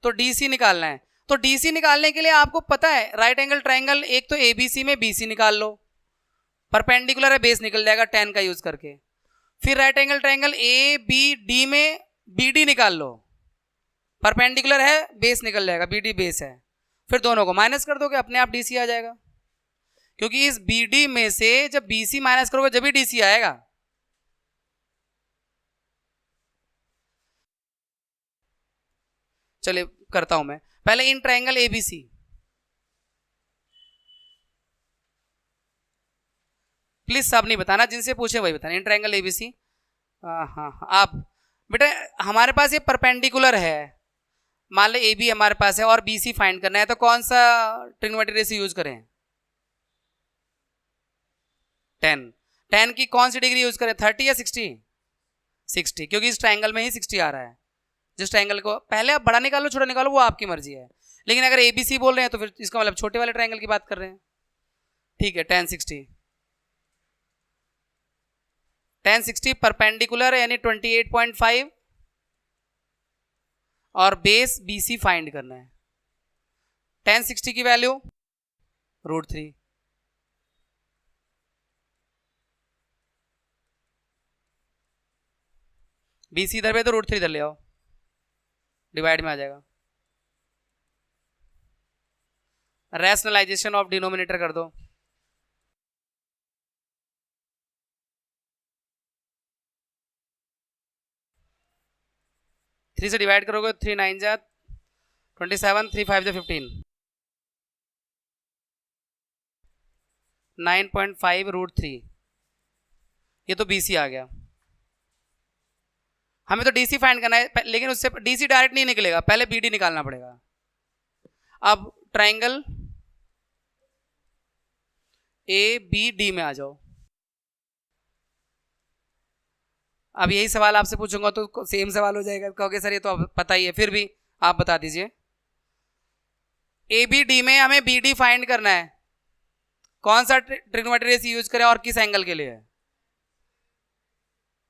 तो डी सी निकालना है। तो डी सी निकालने के लिए आपको पता है राइट एंगल ट्राइंगल, एक तो ए बी सी में बी सी निकाल लो, परपेंडिकुलर है बेस निकल जाएगा 10 का यूज करके, फिर right angle triangle A B D में बी डी निकाल लो, परपेंडिकुलर है बेस निकल जाएगा, बी डी बेस है, फिर दोनों को माइनस कर दोगे अपने आप डी सी आ जाएगा, क्योंकि इस बी डी में से जब बी सी माइनस करोगे जब भी डी सी आएगा। चलिए करता हूं मैं, पहले इन ट्राइंगल एबीसी, प्लीज सब नहीं बताना, जिनसे पूछे वही बताना, इन ट्राइंगल एबीसी। हाँ आप बेटा हमारे पास ये परपेंडिकुलर है, मान लो ए बी हमारे पास है और बी सी फाइंड करना है, तो कौन सा ट्रिग्नोमेट्री रेशियो यूज करें, 10 की कौन सी डिग्री यूज करें, 30 या 60? 60, क्योंकि इस ट्राइंगल में ही 60 आ रहा है, जिस ट्राइंगल को पहले आप बड़ा निकालो छोटा निकालो वो आपकी मर्जी है, लेकिन अगर ए बी सी बोल रहे हैं तो फिर इसका मतलब छोटे वाले ट्राइंगल की बात कर रहे हैं। ठीक है, 1060 परपेंडिकुलर यानी 28.5 और बेस बी सी फाइंड करना है। 1060 की वैल्यू √3, बी सी इधर पे तो √3 इधर ले आओ, डिवाइड में आ जाएगा, रैशनलाइजेशन ऑफ डिनोमिनेटर कर दो, थ्री से डिवाइड करोगे 3 9 जा 27, 3 5 जा 15, 9.5 √3, ये तो BC आ गया। हमें तो DC फाइंड करना है, लेकिन उससे DC डायरेक्ट नहीं निकलेगा, पहले BD निकालना पड़ेगा। अब ट्राइंगल ABD में आ जाओ, अब यही सवाल आपसे पूछूंगा तो सेम सवाल हो जाएगा, कहोगे सर ये तो पता ही है, फिर भी आप बता दीजिए। ABD में हमें BD फाइंड करना है, कौन सा ट्रिग्नोमेट्री रेशियो यूज करें और किस एंगल के लिए है,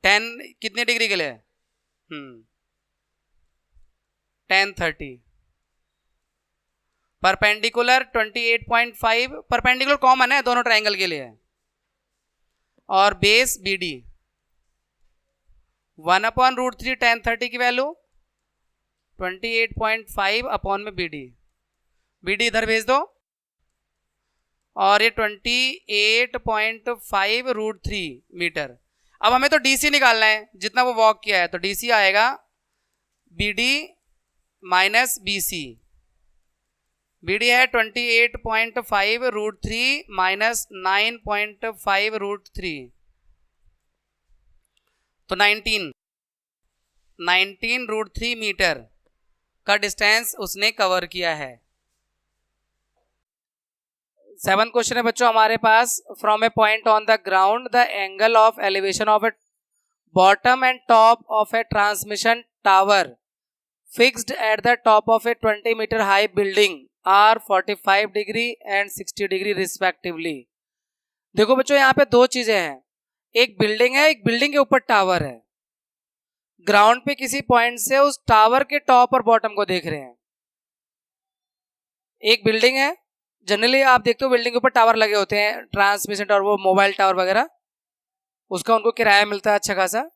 10 कितने डिग्री के लिए है, 1030, परपेंडिकुलर 28.5, परपेंडिकुलर कॉमन है दोनों ट्राइंगल के लिए, और बेस BD 1/√3, 1030 की वैल्यू 28.5 अपॉन में BD इधर भेज दो, और ये 28.5 √3 मीटर। अब हमें तो DC निकालना है, जितना वो वॉक किया है, तो DC आएगा BD माइनस BC, BD है 28.5 √3 माइनस 9.5 √3, तो 19, 19√3 मीटर का डिस्टेंस उसने कवर किया है। 7 क्वेश्चन है बच्चों हमारे पास। From a point on the ground the angle of elevation of a bottom and top of a transmission tower fixed at the top of a 20 metre high building are 45 degree and 60 degree respectively. देखो बच्चों यहाँ पे दो चीजें हैं, एक बिल्डिंग है, एक बिल्डिंग के ऊपर टावर है। ग्राउंड पे किसी पॉइंट से उस टावर के टॉप और बॉटम को देख रहे हैं। एक बिल्डिंग है, जनरली आप देखते हो बिल्डिंग के ऊपर टावर लगे होते हैं, ट्रांसमिशन टावर, वो मोबाइल टावर वगैरह, उसका उनको किराया मिलता है अच्छा खासा।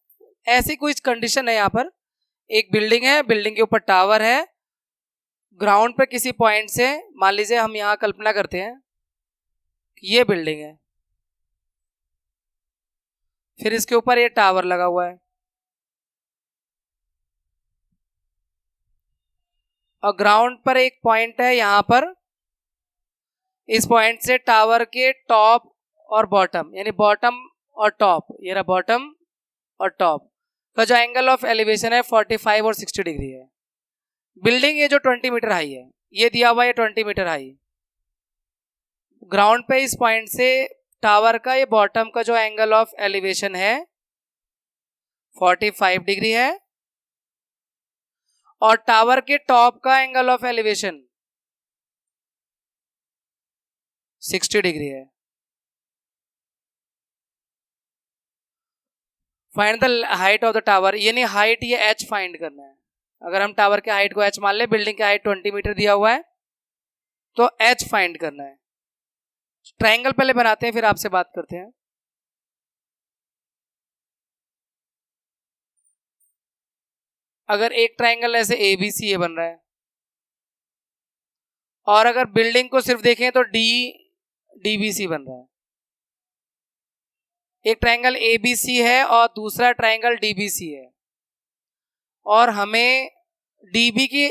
ऐसी कोई कंडीशन है यहाँ पर, एक बिल्डिंग है, बिल्डिंग के ऊपर टावर है, ग्राउंड पे किसी पॉइंट से, मान लीजिए हम यहाँ कल्पना करते हैं ये बिल्डिंग है, फिर इसके ऊपर ये टावर लगा हुआ है, और ग्राउंड पर एक पॉइंट है यहाँ पर, इस पॉइंट से टावर के टॉप और बॉटम, यानी बॉटम और टॉप, ये रहा बॉटम और टॉप का जो एंगल ऑफ एलिवेशन है 45 और 60 डिग्री है। बिल्डिंग ये जो 20 मीटर हाई है, ये दिया हुआ है 20 मीटर हाई। ग्राउंड पे इस पॉइंट से टावर का ये बॉटम का जो एंगल ऑफ एलिवेशन है 45 डिग्री है, और टावर के टॉप का एंगल ऑफ एलिवेशन 60 डिग्री है। Find the height of the tower, यानी हाइट ये h फाइंड करना है। अगर हम टावर के हाइट को h मान ले, बिल्डिंग की हाइट 20 मीटर दिया हुआ है, तो h फाइंड करना है। ट्रायंगल पहले बनाते हैं फिर आपसे बात करते हैं। अगर एक ट्रायंगल ऐसे ABC बन रहा है, और अगर बिल्डिंग को सिर्फ देखें तो DBC बन रहा है। एक ट्रायंगल ABC है और दूसरा ट्रायंगल DBC है, और हमें DB की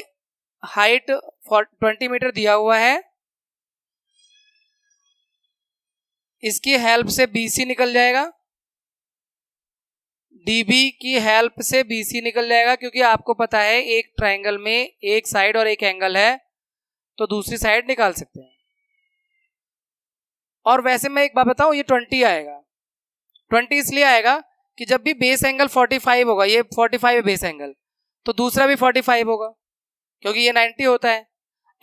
हाइट 20 मीटर दिया हुआ है, इसकी हेल्प से BC निकल जाएगा, DB की हेल्प से BC निकल जाएगा, क्योंकि आपको पता है एक ट्रायंगल में एक साइड और एक एंगल है, तो दूसरी साइड निकाल सकते हैं। और वैसे मैं एक बात बताऊं, ये 20 आएगा। 20 इसलिए आएगा कि जब भी बेस एंगल 45 होगा, ये 45 है बेस एंगल, तो दूसरा भी 45 होगा, क्योंकि ये 90 होता है।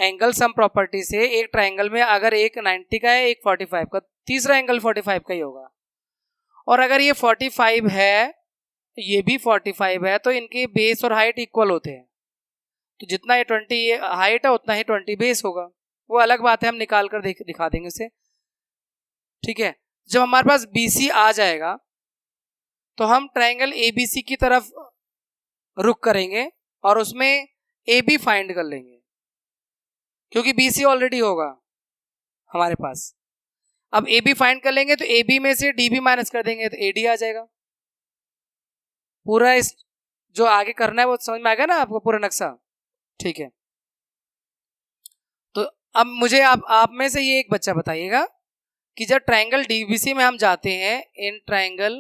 एंगल सम प्रॉपर्टी से एक ट्रायंगल में अगर एक 90 का है, एक 45 का, तीसरा एंगल 45 का ही होगा। और अगर ये 45 है, ये भी 45 है, तो इनकी बेस और हाइट इक्वल होते हैं, तो जितना ये 20 हाइट है उतना ही 20 बेस होगा। वो अलग बात है, हम निकाल कर दिखा देंगे उसे, ठीक है। जब हमारे पास BC आ जाएगा तो हम ट्रायंगल ABC की तरफ रुख करेंगे और उसमें AB फाइंड कर लेंगे, क्योंकि BC ऑलरेडी होगा हमारे पास। अब AB फाइंड कर लेंगे तो AB में से DB माइनस कर देंगे तो AD आ जाएगा। पूरा इस जो आगे करना है वो समझ में आ गया ना आपको, पूरा नक्शा, ठीक है। तो अब मुझे आप में से ये एक बच्चा बताइएगा कि जब ट्रायंगल DBC में हम जाते हैं, इन ट्रायंगल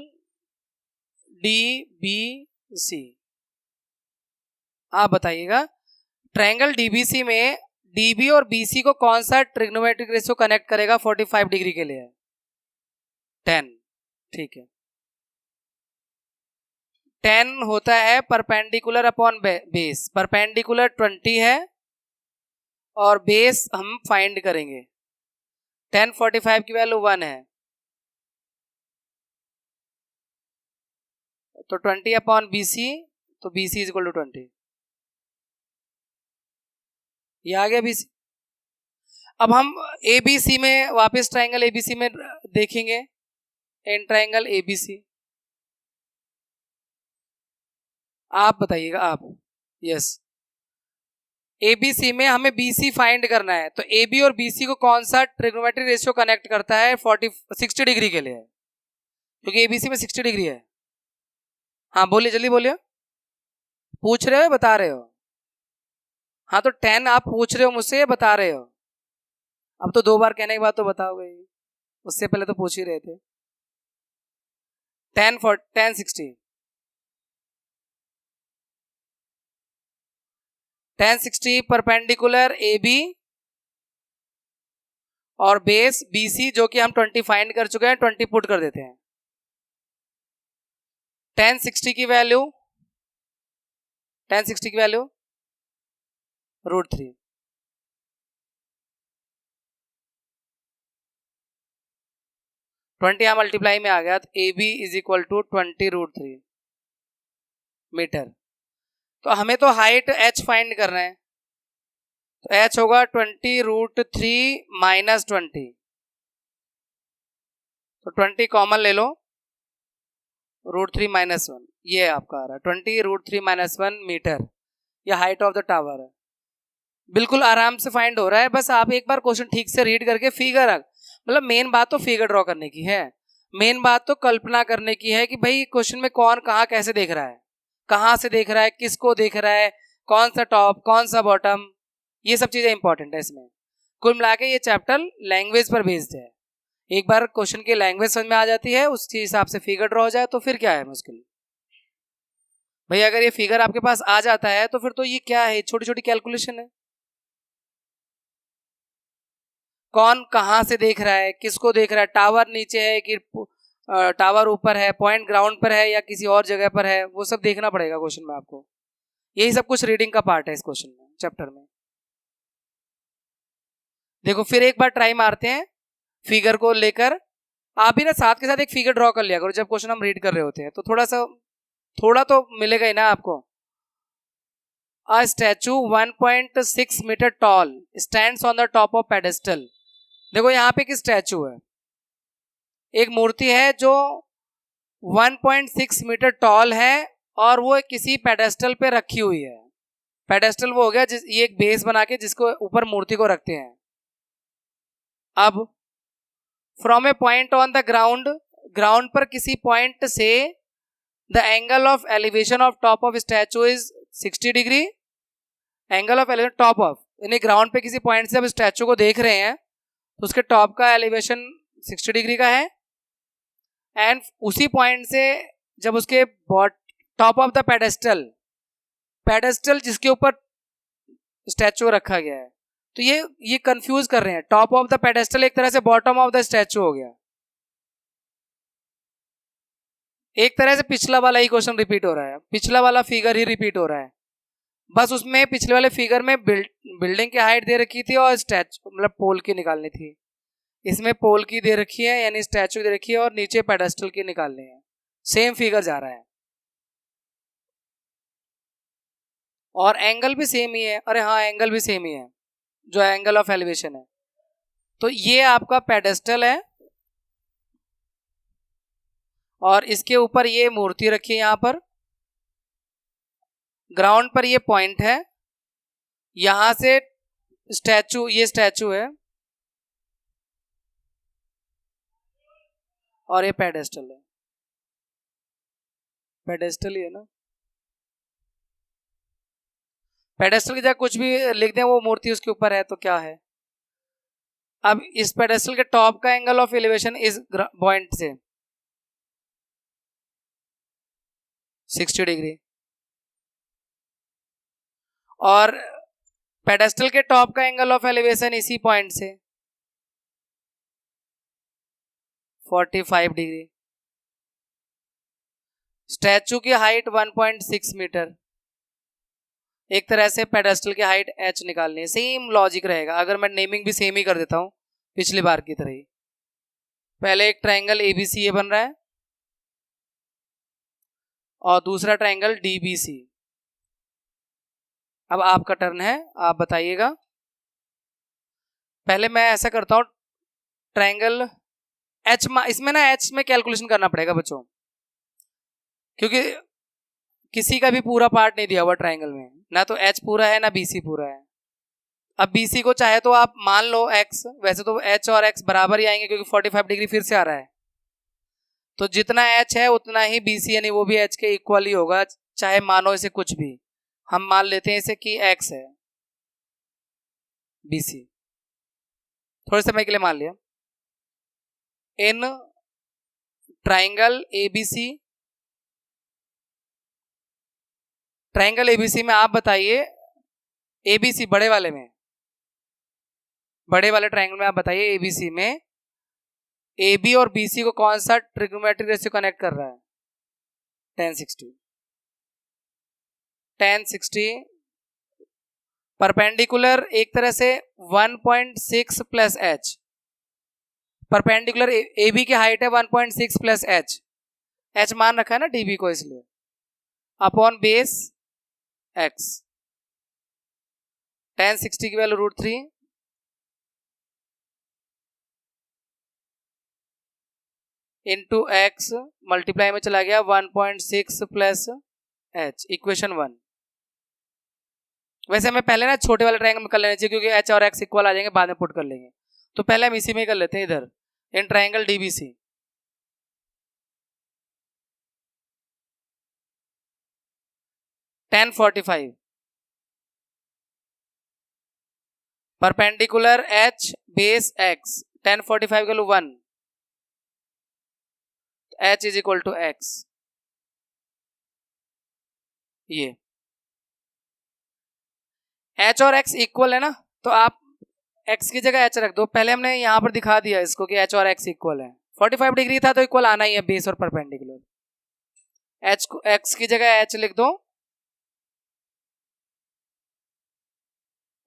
DBC, आप बताइएगा ट्रायंगल DBC में DB और BC को कौन सा ट्रिग्नोमेट्रिक रेशियो कनेक्ट करेगा 45 डिग्री के लिए? 10, ठीक है। 10 होता है परपेंडिकुलर अपॉन बेस, परपेंडिकुलर 20 है और बेस हम फाइंड करेंगे। 10 45 की वैल्यू 1 है, तो 20 अपॉन BC, तो BC इज इक्वल टू 20। ये आ गया BC। अब हम ABC में वापस ट्रायंगल ABC में देखेंगे, इन ट्रायंगल ABC, आप बताइएगा आप, यस। ABC में हमें BC फाइंड करना है, तो AB और BC को कौन सा ट्रिग्नोमेट्रिक रेशियो कनेक्ट करता है 60 डिग्री के लिए, क्योंकि ABC में 60 डिग्री है। हाँ बोलिए, जल्दी बोलिए, पूछ रहे हो बता रहे हो? हाँ तो 10 आप पूछ रहे हो मुझसे, बता रहे हो? अब तो 2 बार कहने के बाद तो बताओगे, उससे पहले तो पूछ ही रहे थे। 10 60, tan 60 परपेंडिकुलर AB और बेस BC जो कि हम 20 फाइंड कर चुके हैं, 20 पुट कर देते हैं। tan 60 की वैल्यू √3। ट्वेंटी यहां मल्टीप्लाई में आ गया तो AB is equal to 20√3 metre. तो हमें तो हाइट h फाइंड करना है, तो h होगा 20√3 माइनस 20, तो 20 कॉमन ले लो, √3 माइनस 1 ये आपका आ रहा है 20√3 माइनस 1 मीटर। ये हाइट ऑफ द टावर है, बिल्कुल आराम से फाइंड हो रहा है। बस आप एक बार क्वेश्चन ठीक से रीड करके फिगर, मतलब मेन बात तो फिगर ड्रॉ करने की है, मेन बात तो कल्पना करने की है कि भाई क्वेश्चन में कौन कहाँ कैसे देख रहा है, कहाँ से देख रहा है, किसको देख रहा है, कौन सा टॉप कौन सा बॉटम, ये सब चीजें इंपॉर्टेंट है इसमें। कुल मिला के ये चैप्टर लैंग्वेज पर बेस्ड है। एक बार क्वेश्चन की लैंग्वेज समझ में आ जाती है, उसके हिसाब से फिगर ड्रॉ हो जाए तो फिर क्या है मुश्किल। भाई अगर ये फिगर आपके पास आ जाता है तो फिर तो ये क्या है, छोटी छोटी कैलकुलेशन है। कौन कहाँ से देख रहा है, किसको देख रहा है, टावर नीचे है कि टावर ऊपर है, पॉइंट ग्राउंड पर है या किसी और जगह पर है, वो सब देखना पड़ेगा क्वेश्चन में आपको। यही सब कुछ रीडिंग का पार्ट है इस क्वेश्चन में, चैप्टर में। देखो फिर एक बार ट्राई मारते हैं फिगर को लेकर। आप भी ना साथ के साथ एक फिगर ड्रॉ कर लिया करो जब क्वेश्चन हम रीड कर रहे होते हैं, तो थोड़ा तो मिलेगा ही ना आपको। A statue 1.6 metre tall stands on the top of pedestal. देखो यहाँ पे एक स्टैचू है, एक मूर्ति है जो 1.6 मीटर टॉल है और वो किसी पेडेस्टल पे रखी हुई है। पेडेस्टल वो हो गया ये एक बेस बना के जिसको ऊपर मूर्ति को रखते हैं। अब from a point on the ground, ground पर किसी पॉइंट से the angle of elevation of top of statute is 60 degree. Angle of elevation top of, यानी ग्राउंड पे किसी पॉइंट से अब स्टैचू को देख रहे हैं तो उसके टॉप का एलिवेशन 60 डिग्री का है। एंड उसी पॉइंट से जब उसके top of the pedestal, pedestal जिसके ऊपर स्टैचू रखा गया है, तो ये कंफ्यूज कर रहे हैं। टॉप ऑफ द पेडेस्टल एक तरह से बॉटम ऑफ द स्टैचू हो गया। एक तरह से पिछला वाला ही क्वेश्चन रिपीट हो रहा है, पिछला वाला फिगर ही रिपीट हो रहा है, बस उसमें पिछले वाले फिगर में बिल्डिंग की हाइट दे रखी थी और स्टैचू मतलब पोल की निकालनी थी। इसमें पोल की दे रखी है यानी स्टैचू दे रखी है और नीचे पेडेस्टल की निकालनी है। सेम फिगर जा रहा है और एंगल भी सेम ही है। अरे हाँ एंगल भी सेम ही है जो एंगल ऑफ एलिवेशन है। तो ये आपका पेडेस्टल है और इसके ऊपर ये मूर्ति रखी है। यहाँ पर ग्राउंड पर ये पॉइंट है, यहां से स्टैचू, ये स्टैचू है और ये पेडेस्टल है। पेडेस्टल ही है ना, पेडेस्टल की जगह कुछ भी लिख दें, वो मूर्ति उसके ऊपर है तो क्या है। अब इस पेडेस्टल के टॉप का एंगल ऑफ एलिवेशन इस पॉइंट से 60 डिग्री और पेडेस्टल के टॉप का एंगल ऑफ एलिवेशन इसी पॉइंट से 45 डिग्री। स्टैचू की हाइट 1.6 मीटर, एक तरह से पेडेस्टल की हाइट h निकालनी है। सेम लॉजिक रहेगा, अगर मैं नेमिंग भी सेम ही कर देता हूं पिछली बार की तरह ही। पहले एक ट्रायंगल ABC बन रहा है और दूसरा ट्रायंगल DBC। अब आपका टर्न है, आप बताइएगा। पहले मैं ऐसा करता हूं, ट्रायंगल H, इसमें ना H में कैलकुलेशन करना पड़ेगा बच्चों, क्योंकि किसी का भी पूरा पार्ट नहीं दिया हुआ ट्रायंगल में, ना तो H पूरा है ना BC पूरा है। अब BC को चाहे तो आप मान लो X, वैसे तो H और X बराबर ही आएंगे क्योंकि 45 डिग्री फिर से आ रहा है, तो जितना H है उतना ही BC यानी वो भी H के इक्वल ही होगा, चाहे मानो इसे कुछ भी। हम मान लेते हैं इसे कि X है BC, थोड़े समय के लिए मान लिया। इन ट्रायंगल ABC, ट्रायंगल ABC में आप बताइए एबीसी बड़े वाले में, बड़े वाले ट्रायंगल में आप बताइए एबीसी में AB और BC को कौन सा ट्रिग्नोमेट्रिक रेशियो कनेक्ट कर रहा है? 1060। 1060 परपेंडिकुलर एक तरह से 1.6 प्लस एच, परपेंडिकुलर AB की हाइट है 1.6 प्लस एच मान रखा है ना DB को, इसलिए अपॉन बेस x। 1060 की वैल्यू √3 इंटू एक्स मल्टीप्लाई में चला गया 1.6 प्लस एच, इक्वेशन 1। वैसे हमें पहले ना छोटे वाले ट्रायंगल में कर लेना चाहिए क्योंकि एच और एक्स इक्वल आ जाएंगे, बाद में पुट कर लेंगे। तो पहले हम इसी में कर लेते हैं, इधर in triangle DBC. $10.45 perpendicular H base X, 10.45 का 1, H is equal to X. ये एच और एक्स इक्वल है ना, तो आप एक्स की जगह एच रख दो। पहले हमने यहां पर दिखा दिया इसको कि एच और एक्स इक्वल है, 45 डिग्री था तो इक्वल आना ही है बेस और परपेंडिकुलर। एच को एक्स की जगह एच लिख दो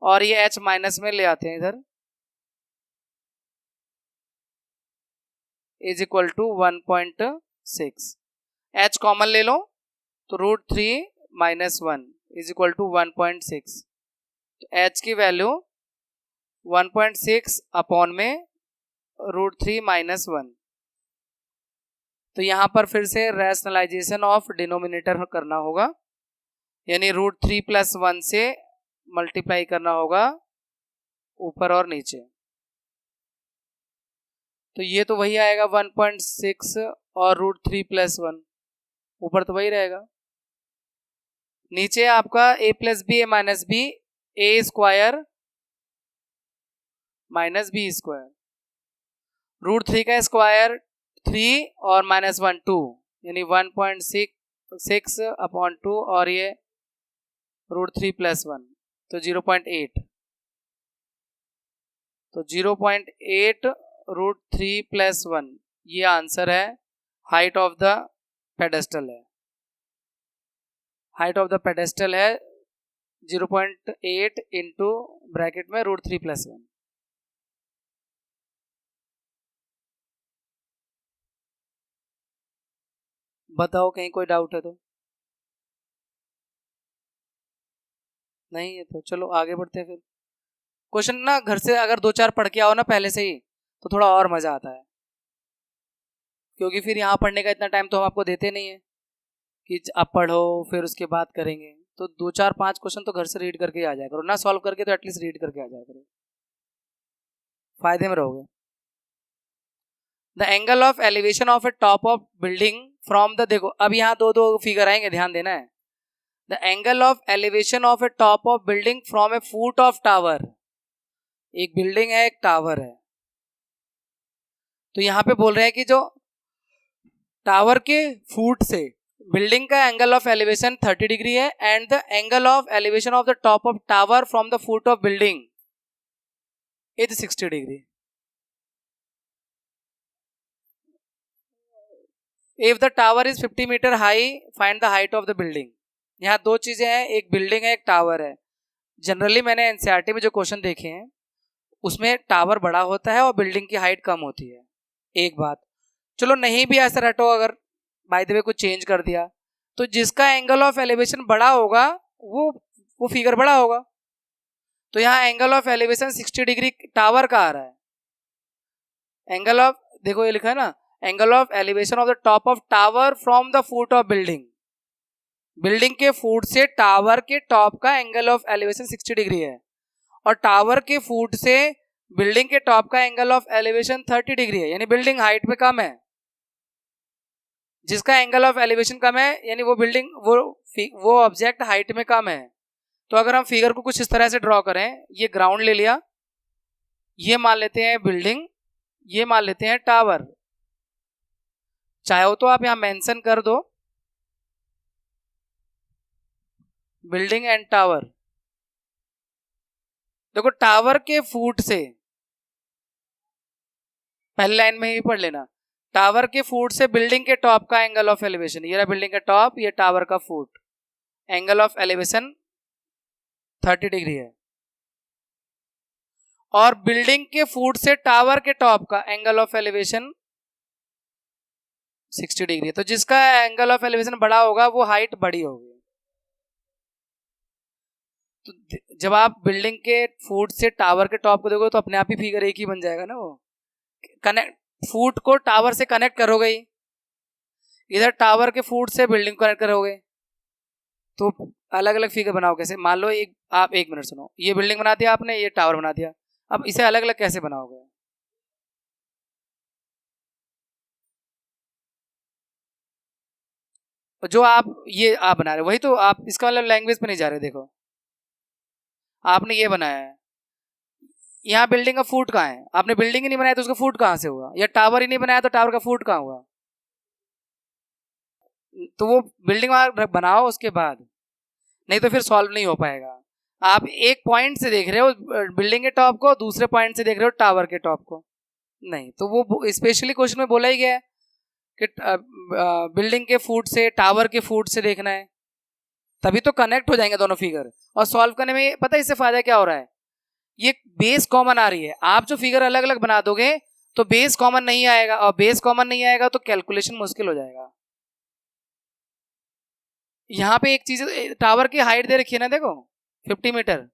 और ये एच माइनस में ले आते हैं इधर, is equal to 1.6। H common ले लो तो √3 माइनस 1 इज इक्वल टू 1.6। तो एच की वैल्यू 1.6 अपॉन में √3 माइनस 1। तो यहां पर फिर से रैशनलाइजेशन ऑफ डिनोमिनेटर करना होगा, यानी √3 प्लस 1 से मल्टीप्लाई करना होगा ऊपर और नीचे। तो ये तो वही आएगा 1.6 और √3 प्लस 1, ऊपर तो वही रहेगा। नीचे आपका a plus B A minus B, A square minus B square, √3 का स्क्वायर 3 और माइनस 1 2, यानी 1.6 अपॉन 2 और ये √3 प्लस 1, तो 0.8। तो 0.8 √3 प्लस 1, ये आंसर है। हाइट ऑफ द पेडेस्टल है, हाइट ऑफ द पेडेस्टल है 0.8 इंटू ब्रैकेट में √3 प्लस 1। बताओ कहीं कोई डाउट है तो? नहीं है तो चलो आगे बढ़ते हैं। फिर क्वेश्चन ना घर से अगर 2-4 पढ़ के आओ ना पहले से ही, तो थोड़ा और मजा आता है, क्योंकि फिर यहाँ पढ़ने का इतना टाइम तो हम आपको देते नहीं है कि आप पढ़ो फिर उसके बाद करेंगे। तो 2-4-5 क्वेश्चन तो घर से रीड करके आ जाया करो, ना सॉल्व करके तो एटलीस्ट रीड करके आ जाया करो, फायदे में रहोगे। The angle of elevation of A top of building from the, देखो अब यहाँ दो फिगर आएंगे, ध्यान देना है। The angle of elevation of A top of building from A foot of tower, एक बिल्डिंग है एक टावर है, तो यहाँ पे बोल रहे हैं कि जो टावर के फुट से बिल्डिंग का एंगल ऑफ एलिवेशन 30 डिग्री है, and the angle of elevation of the top of tower from the foot of building is 60 degree. If the tower is 50 metre high find the height of the building. यहाँ दो चीजें हैं, एक बिल्डिंग है एक टावर है। जनरली मैंने एनसीईआरटी में जो क्वेश्चन देखे हैं उसमें टावर बड़ा होता है और बिल्डिंग की हाइट कम होती है, एक बात। चलो नहीं भी ऐसा रटो, अगर बाय द वे कुछ चेंज कर दिया, तो जिसका एंगल ऑफ एलिवेशन बड़ा होगा वो फिगर बड़ा होगा। तो यहाँ angle of elevation 60 degree tower का आ रहा है। एंगल ऑफ, देखो ये लिखा है ना, angle of elevation of the top of tower from the foot of building, building के फुट से टावर के टॉप का एंगल ऑफ एलिवेशन 60 डिग्री है, और टावर के फुट से बिल्डिंग के टॉप का एंगल ऑफ एलिवेशन 30 डिग्री है, यानी बिल्डिंग हाइट पे कम है। जिसका एंगल ऑफ एलिवेशन कम है यानी वो बिल्डिंग वो ऑब्जेक्ट हाइट में कम है। तो अगर हम फिगर को कुछ इस तरह से ड्रॉ करें, ये ग्राउंड ले लिया, ये मान लेते हैं बिल्डिंग, ये मान लेते हैं टावर। चाहे तो आप यहां मेंशन कर दो बिल्डिंग एंड टावर, देखो टावर के फुट से, पहली लाइन में ही पढ़ लेना, टावर के फुट से बिल्डिंग के टॉप का एंगल ऑफ एलिवेशन, ये रहा बिल्डिंग का टॉप, ये टावर का foot, angle of elevation 30 degree है। और बिल्डिंग के फुट से टावर के टॉप का एंगल ऑफ एलिवेशन 60 डिग्री है। तो जिसका एंगल ऑफ एलिवेशन बड़ा होगा वो हाइट बड़ी होगी। तो जब आप बिल्डिंग के फुट से टावर के टॉप को देखोगे तो अपने आप ही फिगर एक ही बन जाएगा ना। वो कनेक्ट, फुट को टावर से कनेक्ट करोगे ही, इधर टावर के फुट से बिल्डिंग को कनेक्ट करोगे, तो अलग अलग फिगर बनाओ कैसे। मान लो आप 1 मिनट सुनो, ये बिल्डिंग बना दिया आपने, ये टावर बना दिया, अब इसे अलग अलग कैसे बनाओगे। जो आप बना रहे हो वही तो, आप इसका मतलब लैंग्वेज पे नहीं जा रहे। देखो आपने ये बनाया है, यहाँ बिल्डिंग का फुट कहाँ है, आपने बिल्डिंग ही नहीं बनाया तो उसका फुट कहाँ से हुआ, या टावर ही नहीं बनाया तो टावर का फुट कहाँ हुआ। तो वो बिल्डिंग बनाओ उसके बाद, नहीं तो फिर सॉल्व नहीं हो पाएगा। आप एक पॉइंट से देख रहे हो बिल्डिंग के टॉप को, दूसरे पॉइंट से देख रहे हो टावर के टॉप को, नहीं। तो वो स्पेशली क्वेश्चन में बोला ही गया है कि बिल्डिंग के फुट से टावर के फुट से देखना है, तभी तो कनेक्ट हो जाएंगे दोनों फिगर। और सॉल्व करने में पता है इससे फायदा क्या हो रहा है, ये बेस कॉमन आ रही है। आप जो फिगर अलग अलग बना दोगे तो बेस कॉमन नहीं आएगा, और बेस कॉमन नहीं आएगा तो कैलकुलेशन मुश्किल हो जाएगा। यहाँ पे एक चीज, टावर की हाइट दे रखी है ना, देखो 50 मीटर,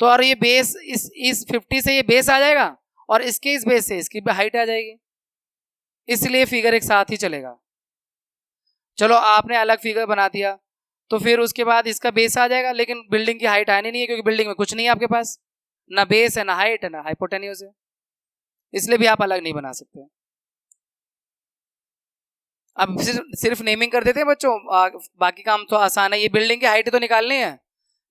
तो और ये बेस इस 50 से ये बेस आ जाएगा, और इसके इस बेस से इसकी हाइट आ जाएगी, इसलिए फिगर एक साथ ही चलेगा। चलो आपने अलग फिगर बना दिया तो फिर उसके बाद इसका बेस आ जाएगा, लेकिन बिल्डिंग की हाइट आनी नहीं है, क्योंकि बिल्डिंग में कुछ नहीं है आपके पास, ना बेस है, ना हाइट है, ना हाइपोटेन्यूज है, इसलिए भी आप अलग नहीं बना सकते। अब सिर्फ नेमिंग कर देते हैं बच्चों, बाकी काम तो आसान है। ये बिल्डिंग की हाइट तो निकालनी है,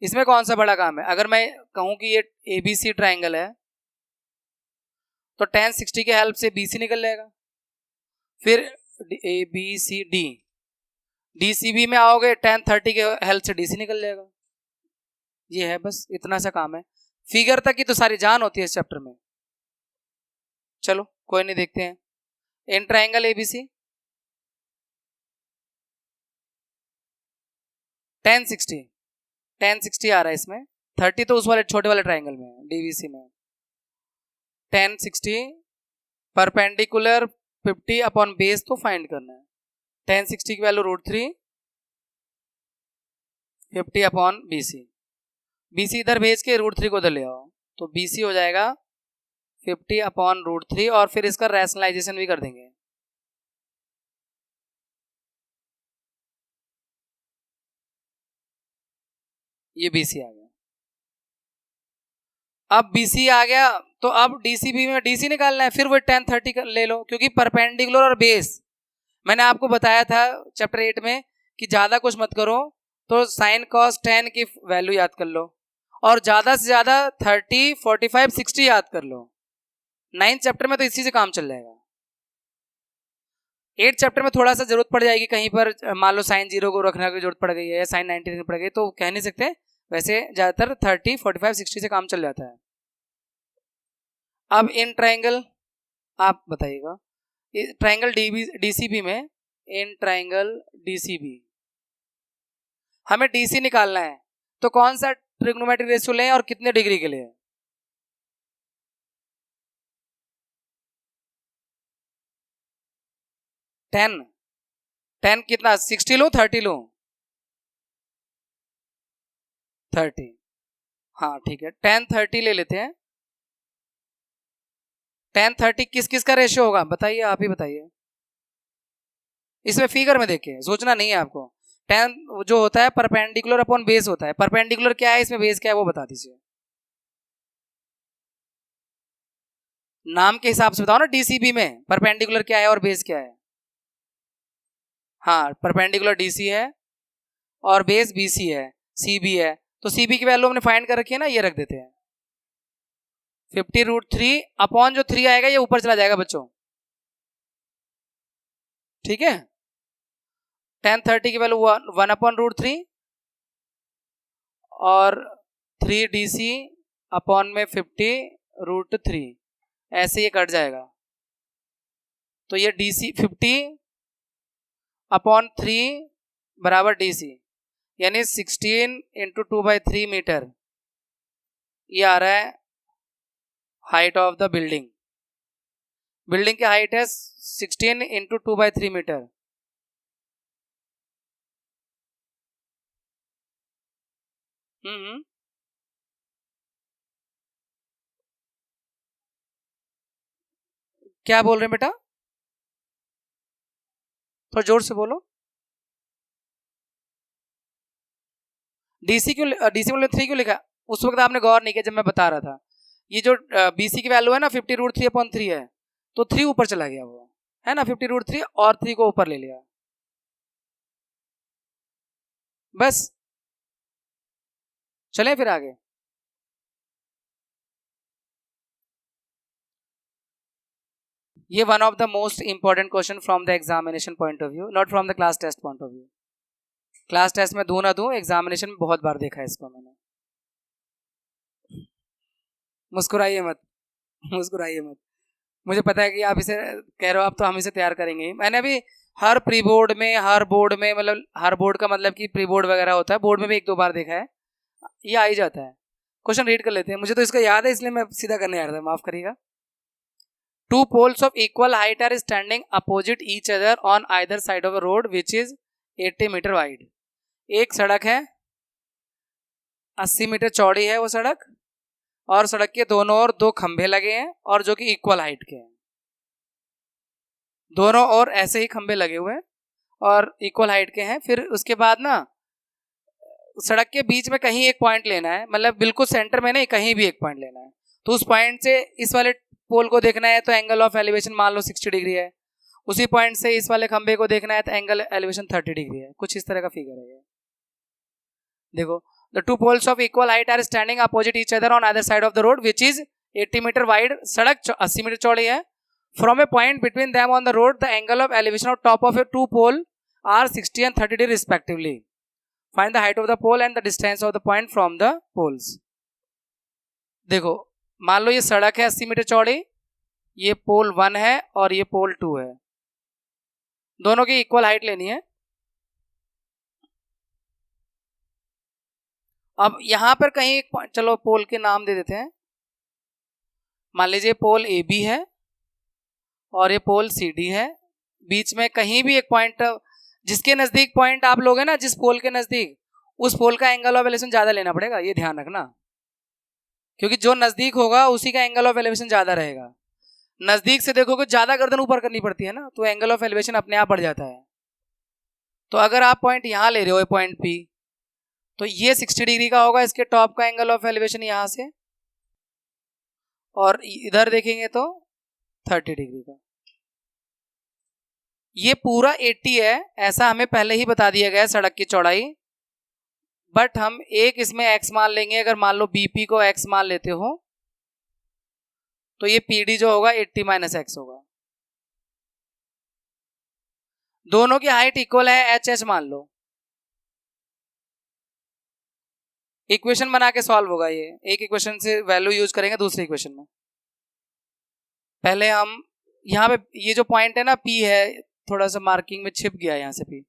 इसमें कौन सा बड़ा काम है। अगर मैं कहूं कि ये ABC ट्राइंगल है तो tan 60 के हेल्प से BC निकल जाएगा, फिर ABCD, DCB में आओगे tan 30 के हेल्प से DC निकल जाएगा। ये है, बस इतना सा काम है। फिगर तक की तो सारी जान होती है इस चैप्टर में। चलो कोई नहीं, देखते हैं। इन ट्राइंगल ABC tan 60 आ रहा है इसमें, 30 तो उस वाले छोटे वाले ट्राइंगल में है, DVC में। tan 60 परपेंडिकुलर 50 अपॉन बेस तो फाइंड करना है। tan 60 की वैल्यू √3, 50 अपॉन BC, BC इधर भेज के √3 को उधर ले आओ, तो BC हो जाएगा 50 अपॉन √3, और फिर इसका रैशनलाइजेशन भी कर देंगे। ये BC आ गया। अब BC आ गया तो अब DCB में DC निकालना है, फिर वो tan 30 ले लो, क्योंकि परपेंडिकुलर और बेस, मैंने आपको बताया था चैप्टर 8 में कि ज्यादा कुछ मत करो, तो sin cos tan की वैल्यू याद कर लो, और ज्यादा से ज्यादा 30, 45, 60 याद कर लो। 9th चैप्टर में तो इसी से काम चल जाएगा। 8th चैप्टर में थोड़ा सा जरूरत पड़ जाएगी, कहीं पर मान लो sin 0 को रखने की जरूरत पड़ गई है, या sin 90 रखनी पड़ गई, तो कह नहीं सकते। वैसे ज्यादातर 30, 45, 60 से काम चल जाता है। अब इन ट्राइंगल आप बताइएगा, ट्राइंगल DCB में, इन ट्राइंगल DCB हमें DC निकालना है, तो कौन सा ट्रिग्नोमेट्रिक रेशियो लें और कितने डिग्री के लिए। टेन कितना, 60 लूं 30 लूं, 30, हाँ ठीक है, tan 30 ले लेते हैं। tan 30 किस किस का रेशियो होगा बताइए, आप ही बताइए। इसमें फिगर में देखिए, सोचना नहीं है आपको। tan जो होता है परपेंडिकुलर अपॉन बेस होता है, परपेंडिकुलर क्या है, इसमें बेस क्या है वो बता दीजिए। नाम के हिसाब से बताओ ना, DCB में परपेंडिकुलर क्या है और बेस क्या है। हाँ, परपेंडिकुलर DC है और बेस BC है, CB है, तो CB की वैल्यू हमने फाइंड कर रखी है ना, ये रख देते हैं 50√3 अपॉन जो 3 आएगा ये ऊपर चला जाएगा बच्चों, ठीक है। tan 30 की वैल्यू 1 अपॉन √3 और 3 DC अपॉन में 50√3, ऐसे ये कट जाएगा। तो ये DC 50/3 बराबर DC, यानी 16 × 2/3 मीटर ये आ रहा है height of the building. Building की हाइट है 16 × 2/3 मीटर। क्या बोल रहे हैं बेटा, थोड़ा जोर से बोलो। डीसी क्यों, डीसी में 3 क्यों लिखा? उस वक्त आपने गौर नहीं किया जब मैं बता रहा था। ये जो बीसी की वैल्यू है ना 50√3/3 है, तो 3 ऊपर चला गया वो, है ना, 50√3 और 3 को ऊपर ले लिया, बस। चले फिर आगे। ये one of the most important question from the examination point of view, not from the class test point of view. Class test में दूं ना दूं, एग्जामिनेशन में बहुत बार देखा है इसको मैंने। मुस्कुराइए मत, मुस्कुराइए मत, मुझे पता है कि आप इसे कह रहे हो, आप तो हम इसे तैयार करेंगे। मैंने अभी हर प्री बोर्ड में, हर बोर्ड में, मतलब हर बोर्ड का मतलब कि प्री बोर्ड वगैरह होता है, बोर्ड में भी 1-2 बार देखा है, ये आ ही जाता है। क्वेश्चन रीड कर लेते हैं, मुझे तो इसका याद है इसलिए मैं सीधा करने आ रहा था, माफ करिएगा। 2 poles of equal height are standing opposite each other on either side of a road which is 80 metre wide। एक सड़क है, 80 मीटर चौड़ी है वो सड़क, और सड़क के दोनों ओर 2 खंभे लगे हैं और जो कि इक्वल हाइट के हैं। दोनों ओर ऐसे ही खंभे लगे हुए हैं और इक्वल हाइट के हैं। फिर उसके बाद ना सड़क के बीच में कहीं एक पॉइंट लेना है, मतलब बिल्कुल सेंटर में नहीं, कहीं भी एक पॉइंट लेना है। तो उस पॉइंट से इस वाले पोल को देखना है तो एंगल ऑफ एलिवेशन मान लो 60 डिग्री है, उसी पॉइंट से इस वाले खंबे को देखना है तो एंगल एलिवेशन 30 डिग्री है। कुछ इस तरह का फिगर है ये। देखो, the 2 poles of equal height are standing opposite each other on either side of the road which is 80 metre wide। सड़क 80 मीटर चौड़ी है। From a point between them on the road, the angle of elevation of top of a 2 pole are 60 and 30 degree respectively। Find the height of the pole and the distance of the point from the poles। देखो, मान लो ये सड़क है 80 मीटर चौड़ी, ये पोल 1 है और ये पोल 2 है, दोनों की इक्वल हाइट लेनी है। अब यहां पर कहीं एक चलो पोल के नाम दे देते हैं, मान लीजिए पोल ए बी है और ये पोल सी डी है। बीच में कहीं भी एक पॉइंट, जिसके नजदीक पॉइंट आप लोग हैं ना, जिस पोल के नजदीक, उस पोल का एंगल ऑफ एलिवेशन ज्यादा लेना पड़ेगा, ये ध्यान रखना, क्योंकि जो नजदीक होगा उसी का एंगल ऑफ एलिवेशन ज्यादा रहेगा। नजदीक से देखोगे ज्यादा गर्दन ऊपर करनी पड़ती है ना, तो एंगल ऑफ एलिवेशन अपने आप बढ़ जाता है। तो अगर आप पॉइंट यहां ले रहे हो, पॉइंट पी, तो ये 60 डिग्री का होगा, इसके टॉप का एंगल ऑफ एलिवेशन यहां से, और इधर देखेंगे तो 30 डिग्री का। ये पूरा 80 है, ऐसा हमें पहले ही बता दिया गया है सड़क की चौड़ाई, बट हम एक इसमें x मान लेंगे। अगर मान लो BP को x मान लेते हो तो ये PD जो होगा 80 - x होगा। दोनों की हाइट इक्वल है, HH मान लो। इक्वेशन बना के सॉल्व होगा ये, एक इक्वेशन से वैल्यू यूज करेंगे दूसरी इक्वेशन में। पहले हम यहाँ पे ये जो पॉइंट है ना P है, थोड़ा सा मार्किंग में छिप गया यहाँ से P,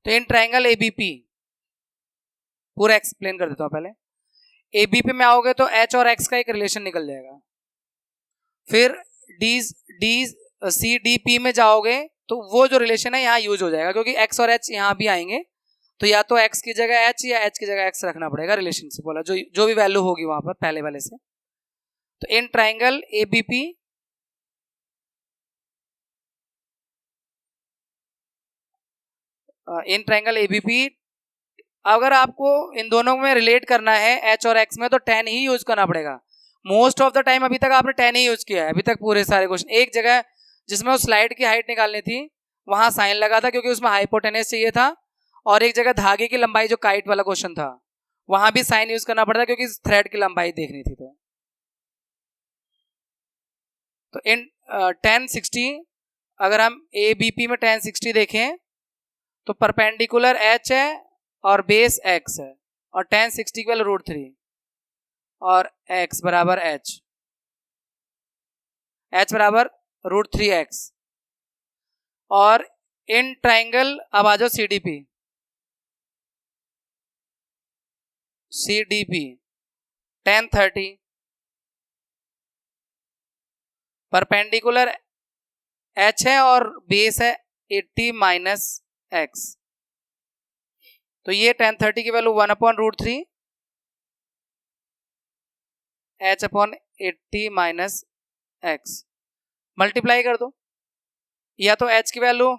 तो इन ट्राइंगल ABP पूरा एक्सप्लेन कर देता हूँ। पहले ABP में आओगे तो H और X का एक रिलेशन निकल जाएगा। फिर CDP में जाओगे तो वो जो रिलेशन है यहाँ यूज हो जाएगा, क्योंकि X और H यहाँ भी आएंगे, तो या तो X की जगह H या H की जगह X रखना पड़ेगा रिलेशनशिप वाला, जो भी वैल्यू होगी वहां पर पहले वाले से। तो इन ट्राइंगल ABP अगर आपको इन दोनों में रिलेट करना है H और X में, तो tan ही यूज करना पड़ेगा। मोस्ट ऑफ द टाइम अभी तक आपने tan ही यूज किया है, अभी तक पूरे सारे क्वेश्चन। एक जगह जिसमें वो स्लाइड की हाइट निकालनी थी वहां साइन लगा था, क्योंकि उसमें हाइपोटेनस चाहिए था, और एक जगह धागे की लंबाई जो काइट वाला क्वेश्चन था वहां भी साइन यूज करना पड़ता, क्योंकि थ्रेड की लंबाई देखनी थी। तो इन tan 60, अगर हम ABP में tan 60 देखें तो परपेंडिकुलर H है और बेस X है, और tan 60 की वैल्यू √3। और x बराबर h, h बराबर √3x। और इन ट्राइंगल अब आ जाओ CDP, tan 30 परपेंडिकुलर h है और बेस है 80 माइनस x। तो ये tan 30 की value 1/√3 h upon 80 minus x multiply कर दो, या तो h की वैल्यू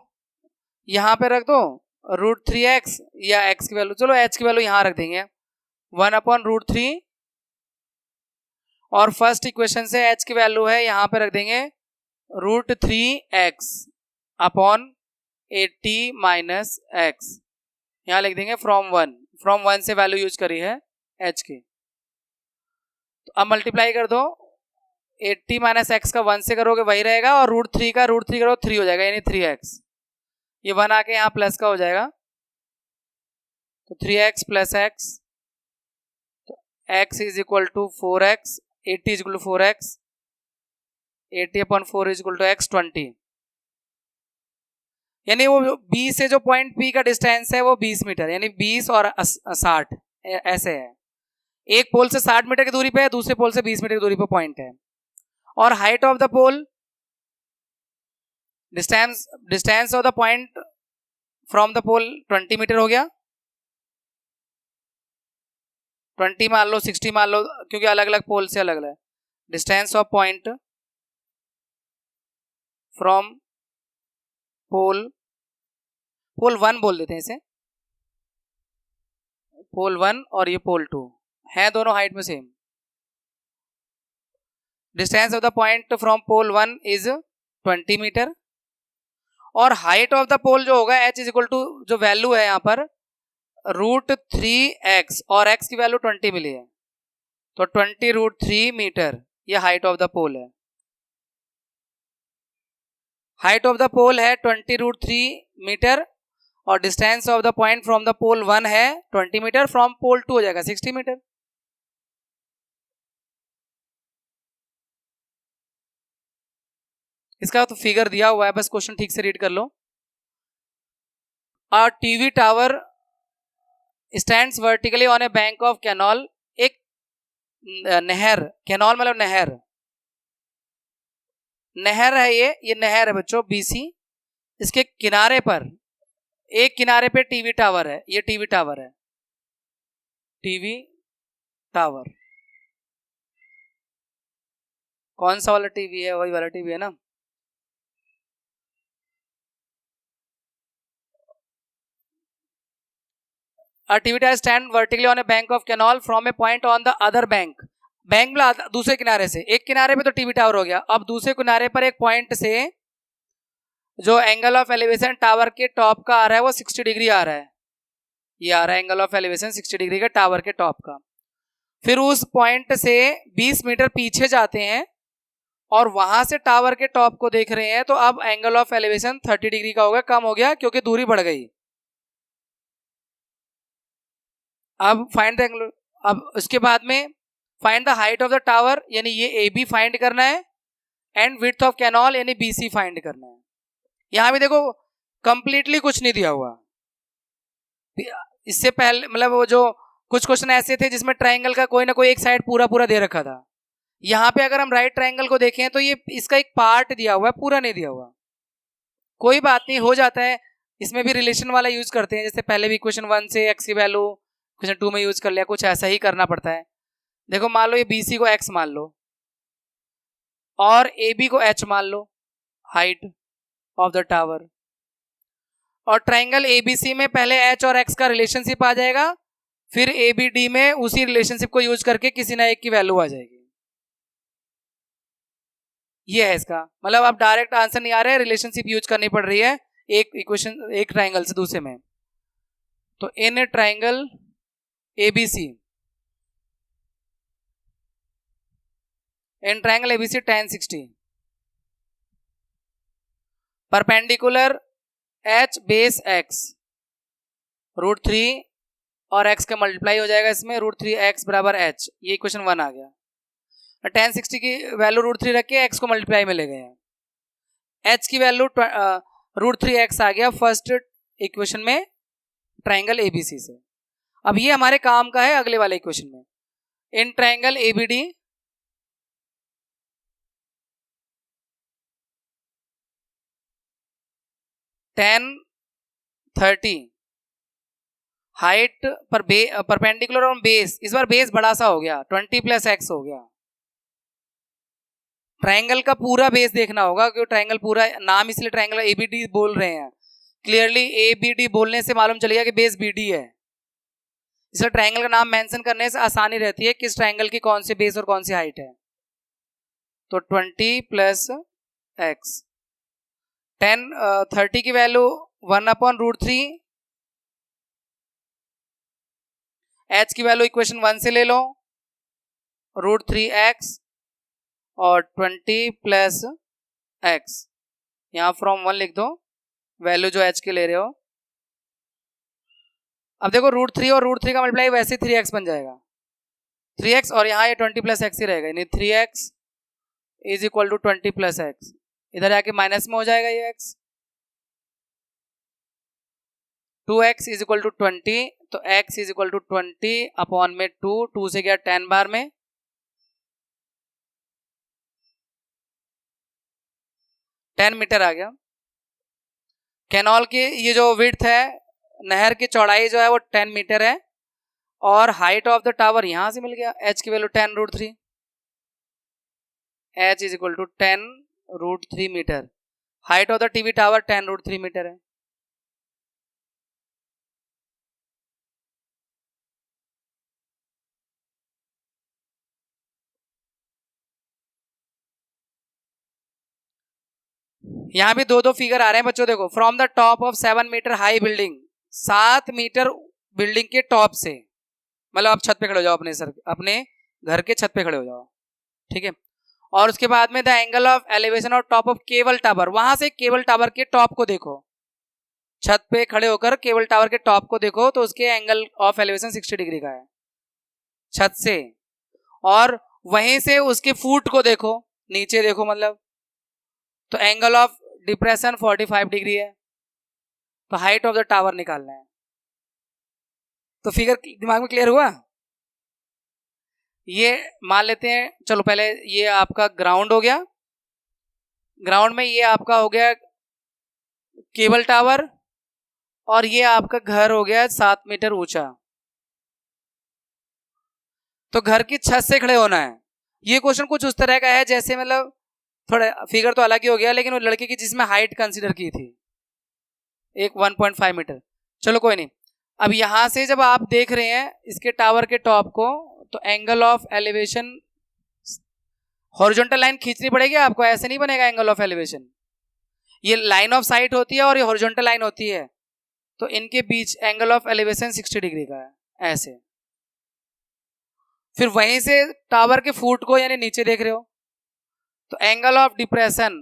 यहां पे रख दो √3x, या x की वैल्यू, चलो h की वैल्यू यहां रख देंगे 1/√3, और फर्स्ट इक्वेशन से h की वैल्यू है यहां पे रख देंगे √3x अपॉन 80 माइनस x, यहां लिख देंगे फ्रॉम 1 से वैल्यू यूज करी है h की। तो अब मल्टीप्लाई कर दो, 80 माइनस एक्स का 1 से करोगे वही रहेगा, और √3 का √3 करो 3 हो जाएगा, यानी 3x। ये 1 आके यहाँ प्लस का हो जाएगा, तो 3x प्लस x, तो x is equal to 4x, 80 is equal to 4x, 80 upon 4 is equal to x 20। यानी वो B से जो पॉइंट P का डिस्टेंस है वो 20 मीटर, यानी 20 और 60 ऐसे है। एक पोल से 60 मीटर की दूरी पे है, दूसरे पोल से 20 मीटर की दूरी पे पॉइंट है। और height of the pole, distance of the point from the pole 20 metre हो गया, 20 मान लो, 60 मान लो, क्योंकि अलग अलग पोल से अलग अलग। Distance of point from pole 1 बोल देते हैं इसे, पोल 1 और ये पोल 2 है, दोनों हाइट में same. Distance of the point from pole 1 is 20 metre, और हाइट ऑफ द पोल जो होगा h इज इक्वल टू, जो वैल्यू है यहाँ पर √3x, और x की वैल्यू 20 मिली है, तो 20√3 मीटर ये हाइट ऑफ द पोल है। हाइट ऑफ द पोल है 20√3 मीटर, और distance of the point from the pole 1 है 20 मीटर, फ्रॉम पोल 2 हो जाएगा 60 मीटर। इसका तो फिगर दिया हुआ है, बस क्वेश्चन ठीक से रीड कर लो। A TV tower stands vertically on a bank of canal, एक नहर, कैनॉल मतलब नहर, नहर है ये नहर है बच्चों BC, इसके किनारे पर, एक किनारे पे टीवी टावर है, ये टीवी टावर है, टीवी टावर। कौन सा वाला टीवी है? वही वाला टीवी है ना। A TV tower stand vertically on a bank of canal from a point on the other bank, bank दूसरे किनारे से, एक किनारे पे तो टीवी टावर हो गया, अब दूसरे किनारे पर एक पॉइंट से जो एंगल ऑफ एलिवेशन टावर के टॉप का आ रहा है वो 60 डिग्री आ रहा है, ये आ रहा है एंगल ऑफ एलिवेशन 60 डिग्री का टावर के टॉप का। फिर उस पॉइंट से 20 मीटर पीछे जाते हैं और वहां से टावर के टॉप को देख रहे हैं, तो अब एंगल ऑफ एलिवेशन 30 डिग्री का हो गया, कम हो गया क्योंकि दूरी बढ़ गई। अब फाइंड द एंगल, अब उसके बाद में find the height of the tower, यानी ये AB फाइंड करना है, एंड विड्थ ऑफ कैनॉल यानी BC फाइंड करना है। यहां भी देखो कंप्लीटली कुछ नहीं दिया हुआ, इससे पहले मतलब वो जो कुछ क्वेश्चन ऐसे थे जिसमें ट्राइंगल का कोई ना कोई एक साइड पूरा पूरा दे रखा था। यहाँ पे अगर हम राइट ट्राइंगल को देखें तो ये इसका एक पार्ट दिया हुआ है, पूरा नहीं दिया हुआ। कोई बात नहीं, हो जाता है, इसमें भी रिलेशन वाला यूज करते हैं, जैसे पहले भी क्वेश्चन 1 से x की वैल्यू क्वेश्चन 2 में यूज कर लिया, कुछ ऐसा ही करना पड़ता है। देखो मान लो ये BC को x मान लो और AB को h मान लो, हाइट ऑफ द टावर, और ट्राइंगल ABC में पहले h और x का रिलेशनशिप आ जाएगा, फिर ABD में उसी रिलेशनशिप को यूज करके किसी ना एक की वैल्यू आ जाएगी। ये है इसका मतलब, अब डायरेक्ट आंसर नहीं आ रहा है, रिलेशनशिप यूज करनी पड़ रही है एक इक्वेशन, एक ट्राइंगल से दूसरे में। तो in triangle ABC, in triangle ABC tan 60 perpendicular h base x √3 और x का मल्टीप्लाई हो जाएगा इसमें, √3x बराबर h, ये इक्वेशन 1 आ गया। tan 60 की वैल्यू √3 रख के x को मल्टीप्लाई में ले गए हैं, h की वैल्यू √3x आ गया फर्स्ट इक्वेशन में ट्राइंगल ABC से। अब ये हमारे काम का है अगले वाले इक्वेशन में, in triangle ABD tan 30 height पर परपेंडिकुलर और बेस, इस बार बेस बड़ा सा हो गया, 20 + x हो गया। ट्राइंगल का पूरा बेस देखना होगा क्योंकि ट्राइंगल पूरा, नाम इसलिए ट्राइंगल ABD बोल रहे हैं, क्लियरली ABD बोलने से मालूम चलेगा कि बेस BD है, इसलिए ट्राइंगल का नाम मेंशन करने से आसानी रहती है किस ट्राइंगल की कौन सी बेस और कौन सी हाइट है। तो 20 + x, tan 30 की वैल्यू 1/√3, h की वैल्यू इक्वेशन 1 से ले लो √3x और 20 + x, यहां फ्रॉम 1 लिख दो वैल्यू जो h के ले रहे हो। अब देखो √3 और √3 का मल्टीप्लाई वैसे 3x बन जाएगा, 3x और यहाँ ये 20 + x ही रहेगा, यानी 3x = 20 + x, इधर आके माइनस में हो जाएगा ये x, 2x = 20, तो x = 20/2, 2 से गया 10 बार में, मीटर आ गया। कैनॉल की ये जो विड्थ है, नहर की चौड़ाई जो है वो 10 मीटर है, और हाइट ऑफ द टावर यहां से मिल गया, h की value 10√3, h = 10√3 metre, height of the TV tower 10√3 metre है। यहां भी दो फिगर आ रहे हैं बच्चों, देखो from the top of 7 metre high building, 7 metre building के टॉप से, मतलब आप छत पे खड़े हो जाओ, अपने घर के छत पे खड़े हो जाओ, ठीक है। और उसके बाद में द एंगल ऑफ एलिवेशन और टॉप ऑफ केबल टावर, वहां से केबल टावर के टॉप को देखो, छत पे खड़े होकर केबल टावर के टॉप को देखो तो उसके एंगल ऑफ एलिवेशन 60 डिग्री का है छत से, और वहीं से उसके फुट को देखो, नीचे देखो मतलब, तो एंगल ऑफ डिप्रेशन 45 डिग्री है, तो हाइट ऑफ द टावर निकालना है। तो फिगर दिमाग में क्लियर हुआ? ये मान लेते हैं, चलो पहले ये आपका ग्राउंड हो गया, ग्राउंड में ये आपका हो गया केबल टावर, और ये आपका घर हो गया 7 मीटर ऊंचा। तो घर की छत से खड़े होना है। ये क्वेश्चन कुछ उस तरह का है जैसे, मतलब थोड़ा फिगर तो अलग ही हो गया, लेकिन वो लड़के की जिसमें हाइट कंसीडर की थी एक 1.5 मीटर। चलो कोई नहीं, अब यहां से जब आप देख रहे हैं इसके टावर के टॉप को, तो angle of elevation, horizontal line खींचनी पड़ेगी आपको, ऐसे नहीं बनेगा एंगल ऑफ एलिवेशन, ये लाइन ऑफ साइट होती है और ये हॉरिजॉन्टल लाइन होती है, तो इनके बीच एंगल ऑफ एलिवेशन 60 डिग्री का है ऐसे। फिर वहीं से टावर के फुट को यानी नीचे देख रहे हो, तो एंगल ऑफ डिप्रेशन,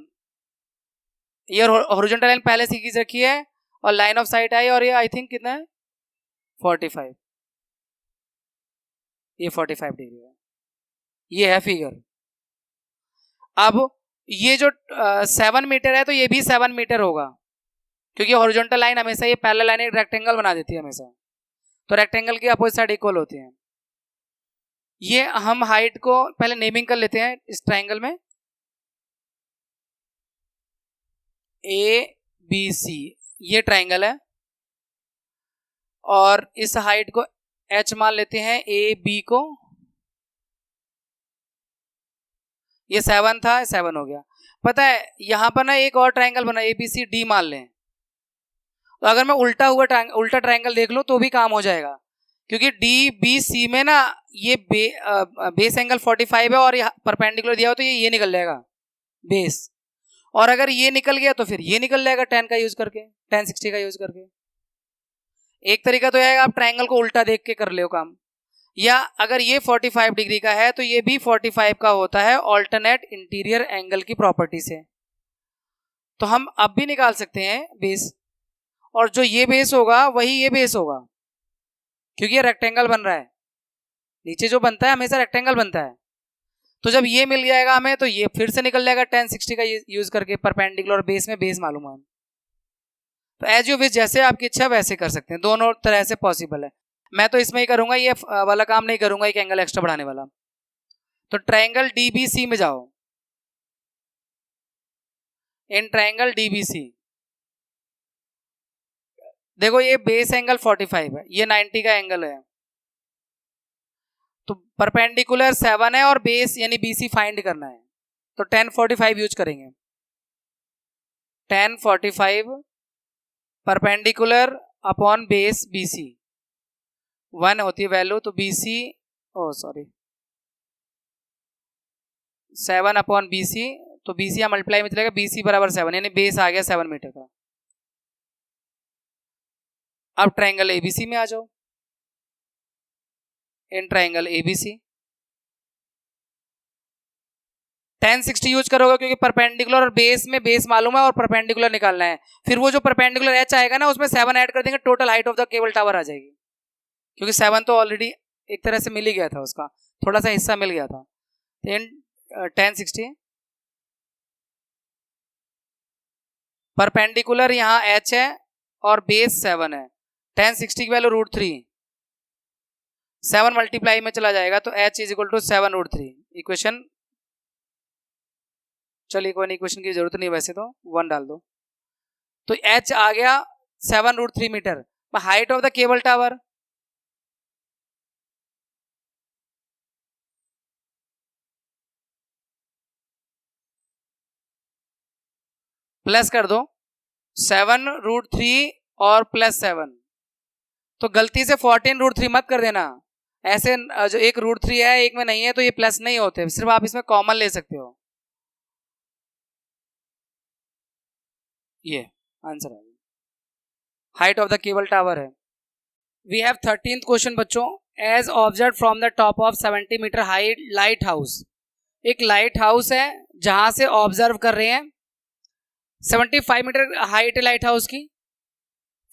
ये हॉरिजॉन्टल लाइन पहले से खींच रखी है और लाइन ऑफ साइट आई, और ये आई थिंक कितना है 45, ये 45 डिग्री है, ये है फिगर। अब ये जो 7 मीटर है तो ये भी 7 मीटर होगा, क्योंकि हॉरिजॉन्टल लाइन हमेशा, ये पैरेलल लाइन एक रेक्टेंगल बना देती है हमेशा, तो रेक्टेंगल की अपोजिट साइड इक्वल होती है। ये हम हाइट को पहले नेमिंग कर लेते हैं इस ट्राइंगल में, ABC ये ट्राइंगल है, और इस हाइट को H मान लेते हैं, AB को, ये 7 था, 7 हो गया। पता है यहां पर ना एक और ट्राइंगल बना, ABCD मान लें, तो अगर मैं उल्टा ट्राइंगल देख लूं तो भी काम हो जाएगा, क्योंकि DBC में ना ये बेस एंगल 45 है, और परपेंडिकुलर दिया हो तो ये निकल जाएगा बेस, और अगर ये निकल गया तो फिर ये निकल जाएगा tan का यूज करके, tan 60 का यूज करके। एक तरीका तो है आप ट्राइंगल को उल्टा देख के कर ले काम, या अगर ये 45 डिग्री का है तो ये भी 45 का होता है ऑल्टरनेट इंटीरियर एंगल की प्रॉपर्टी से, तो हम अब भी निकाल सकते हैं बेस, और जो ये बेस होगा वही ये बेस होगा, क्योंकि ये रेक्टेंगल बन रहा है, नीचे जो बनता है हमेशा रेक्टेंगल बनता है। तो जब ये मिल जाएगा हमें तो ये फिर से निकल जाएगा tan 60 का यूज करके परपेंडिकुलर और बेस में बेस मालूम है। तो एज यू विश, जैसे आपकी इच्छा वैसे कर सकते हैं, दोनों तरह से पॉसिबल है। मैं तो इसमें ही करूंगा, ये वाला काम नहीं करूंगा, एक एंगल एक्स्ट्रा बढ़ाने वाला। तो ट्रायंगल डीबीसी में जाओ, इन ट्रायंगल डीबीसी देखो ये बेस एंगल 45 है, ये 90 का एंगल है, तो परपेंडिकुलर 7 है और बेस यानी बीसी फाइंड करना है, तो tan 45 यूज करेंगे। tan 45 perpendicular upon base BC 1 होती है वैल्यू, तो बीसी 7 अपॉन बीसी, तो बीसी यहाँ मल्टीप्लाई में चलेगा, बीसी बराबर 7 यानी बेस आ गया 7 मीटर का। अब ट्रायंगल एबीसी में आ जाओ, in triangle ABC tan 60 use करोगे क्योंकि परपेंडिकुलर और बेस में बेस मालूम है और परपेंडिकुलर निकालना है। फिर वो जो परपेंडिकुलर एच आएगा ना उसमें 7 ऐड कर देंगे, total height of the cable tower आ जाएगी, क्योंकि 7 तो ऑलरेडी एक तरह से मिल ही गया था, उसका थोड़ा सा हिस्सा मिल गया था। tan 60 परपेंडिकुलर यहाँ h है और बेस 7 है, tan 60 की वैल्यू √3, 7 मल्टीप्लाई में चला जाएगा तो h is equal to 7√3। Equation, चलिए कोई इक्वेशन की जरूरत नहीं, वैसे तो 1 डाल दो, तो h आ गया 7√3 metre. Height of the cable tower plus कर दो 7√3 और प्लस 7, तो गलती से 14√3 मत कर देना, ऐसे जो एक √3 है एक में नहीं है तो ये प्लस नहीं होते, सिर्फ आप इसमें कॉमन ले सकते हो। ये आंसर है, height of the cable tower है। वी हैव 13th क्वेश्चन बच्चों, as observe from the top of 70 metre height light house. एक लाइट हाउस है जहां से ऑब्जर्व कर रहे हैं, 75 मीटर हाइट है लाइट हाउस की।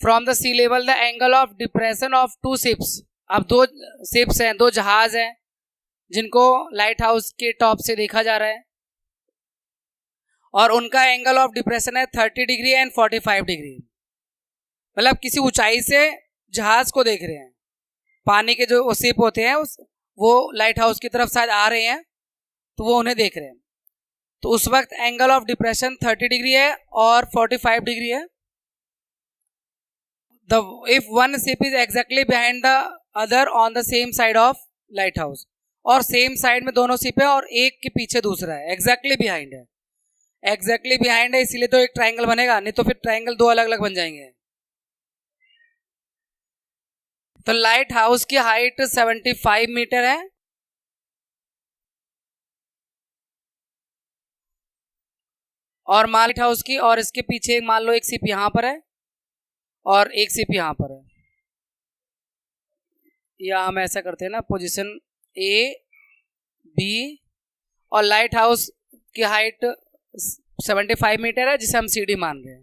From the sea level the angle of depression of 2 ships. अब 2 शिप्स हैं, 2 जहाज हैं जिनको लाइट हाउस के टॉप से देखा जा रहा है, और उनका एंगल ऑफ डिप्रेशन है 30 डिग्री एंड 45 डिग्री। मतलब किसी ऊंचाई से जहाज को देख रहे हैं, पानी के जो शिप होते हैं वो लाइट हाउस की तरफ शायद आ रहे हैं, तो वो उन्हें देख रहे हैं। तो उस वक्त एंगल ऑफ डिप्रेशन 30 डिग्री है और 45 डिग्री है। If one ship is exactly behind the other on the same side of light house, और सेम साइड में दोनों शिप है और एक के पीछे दूसरा है, एग्जैक्टली बिहाइंड है, एग्जैक्टली बिहाइंड है इसीलिए तो एक ट्राइंगल बनेगा, नहीं तो फिर ट्राइंगल 2 अलग अलग बन जाएंगे। तो लाइट हाउस की हाइट 75 मीटर है, और लाइट हाउस की, और इसके पीछे मान लो एक शिप यहां पर है और एक शिप यहां पर है, या हम ऐसा करते हैं ना, पोजीशन ए बी, और लाइट हाउस की हाइट 75 मीटर है जिसे हम सीडी मान रहे हैं,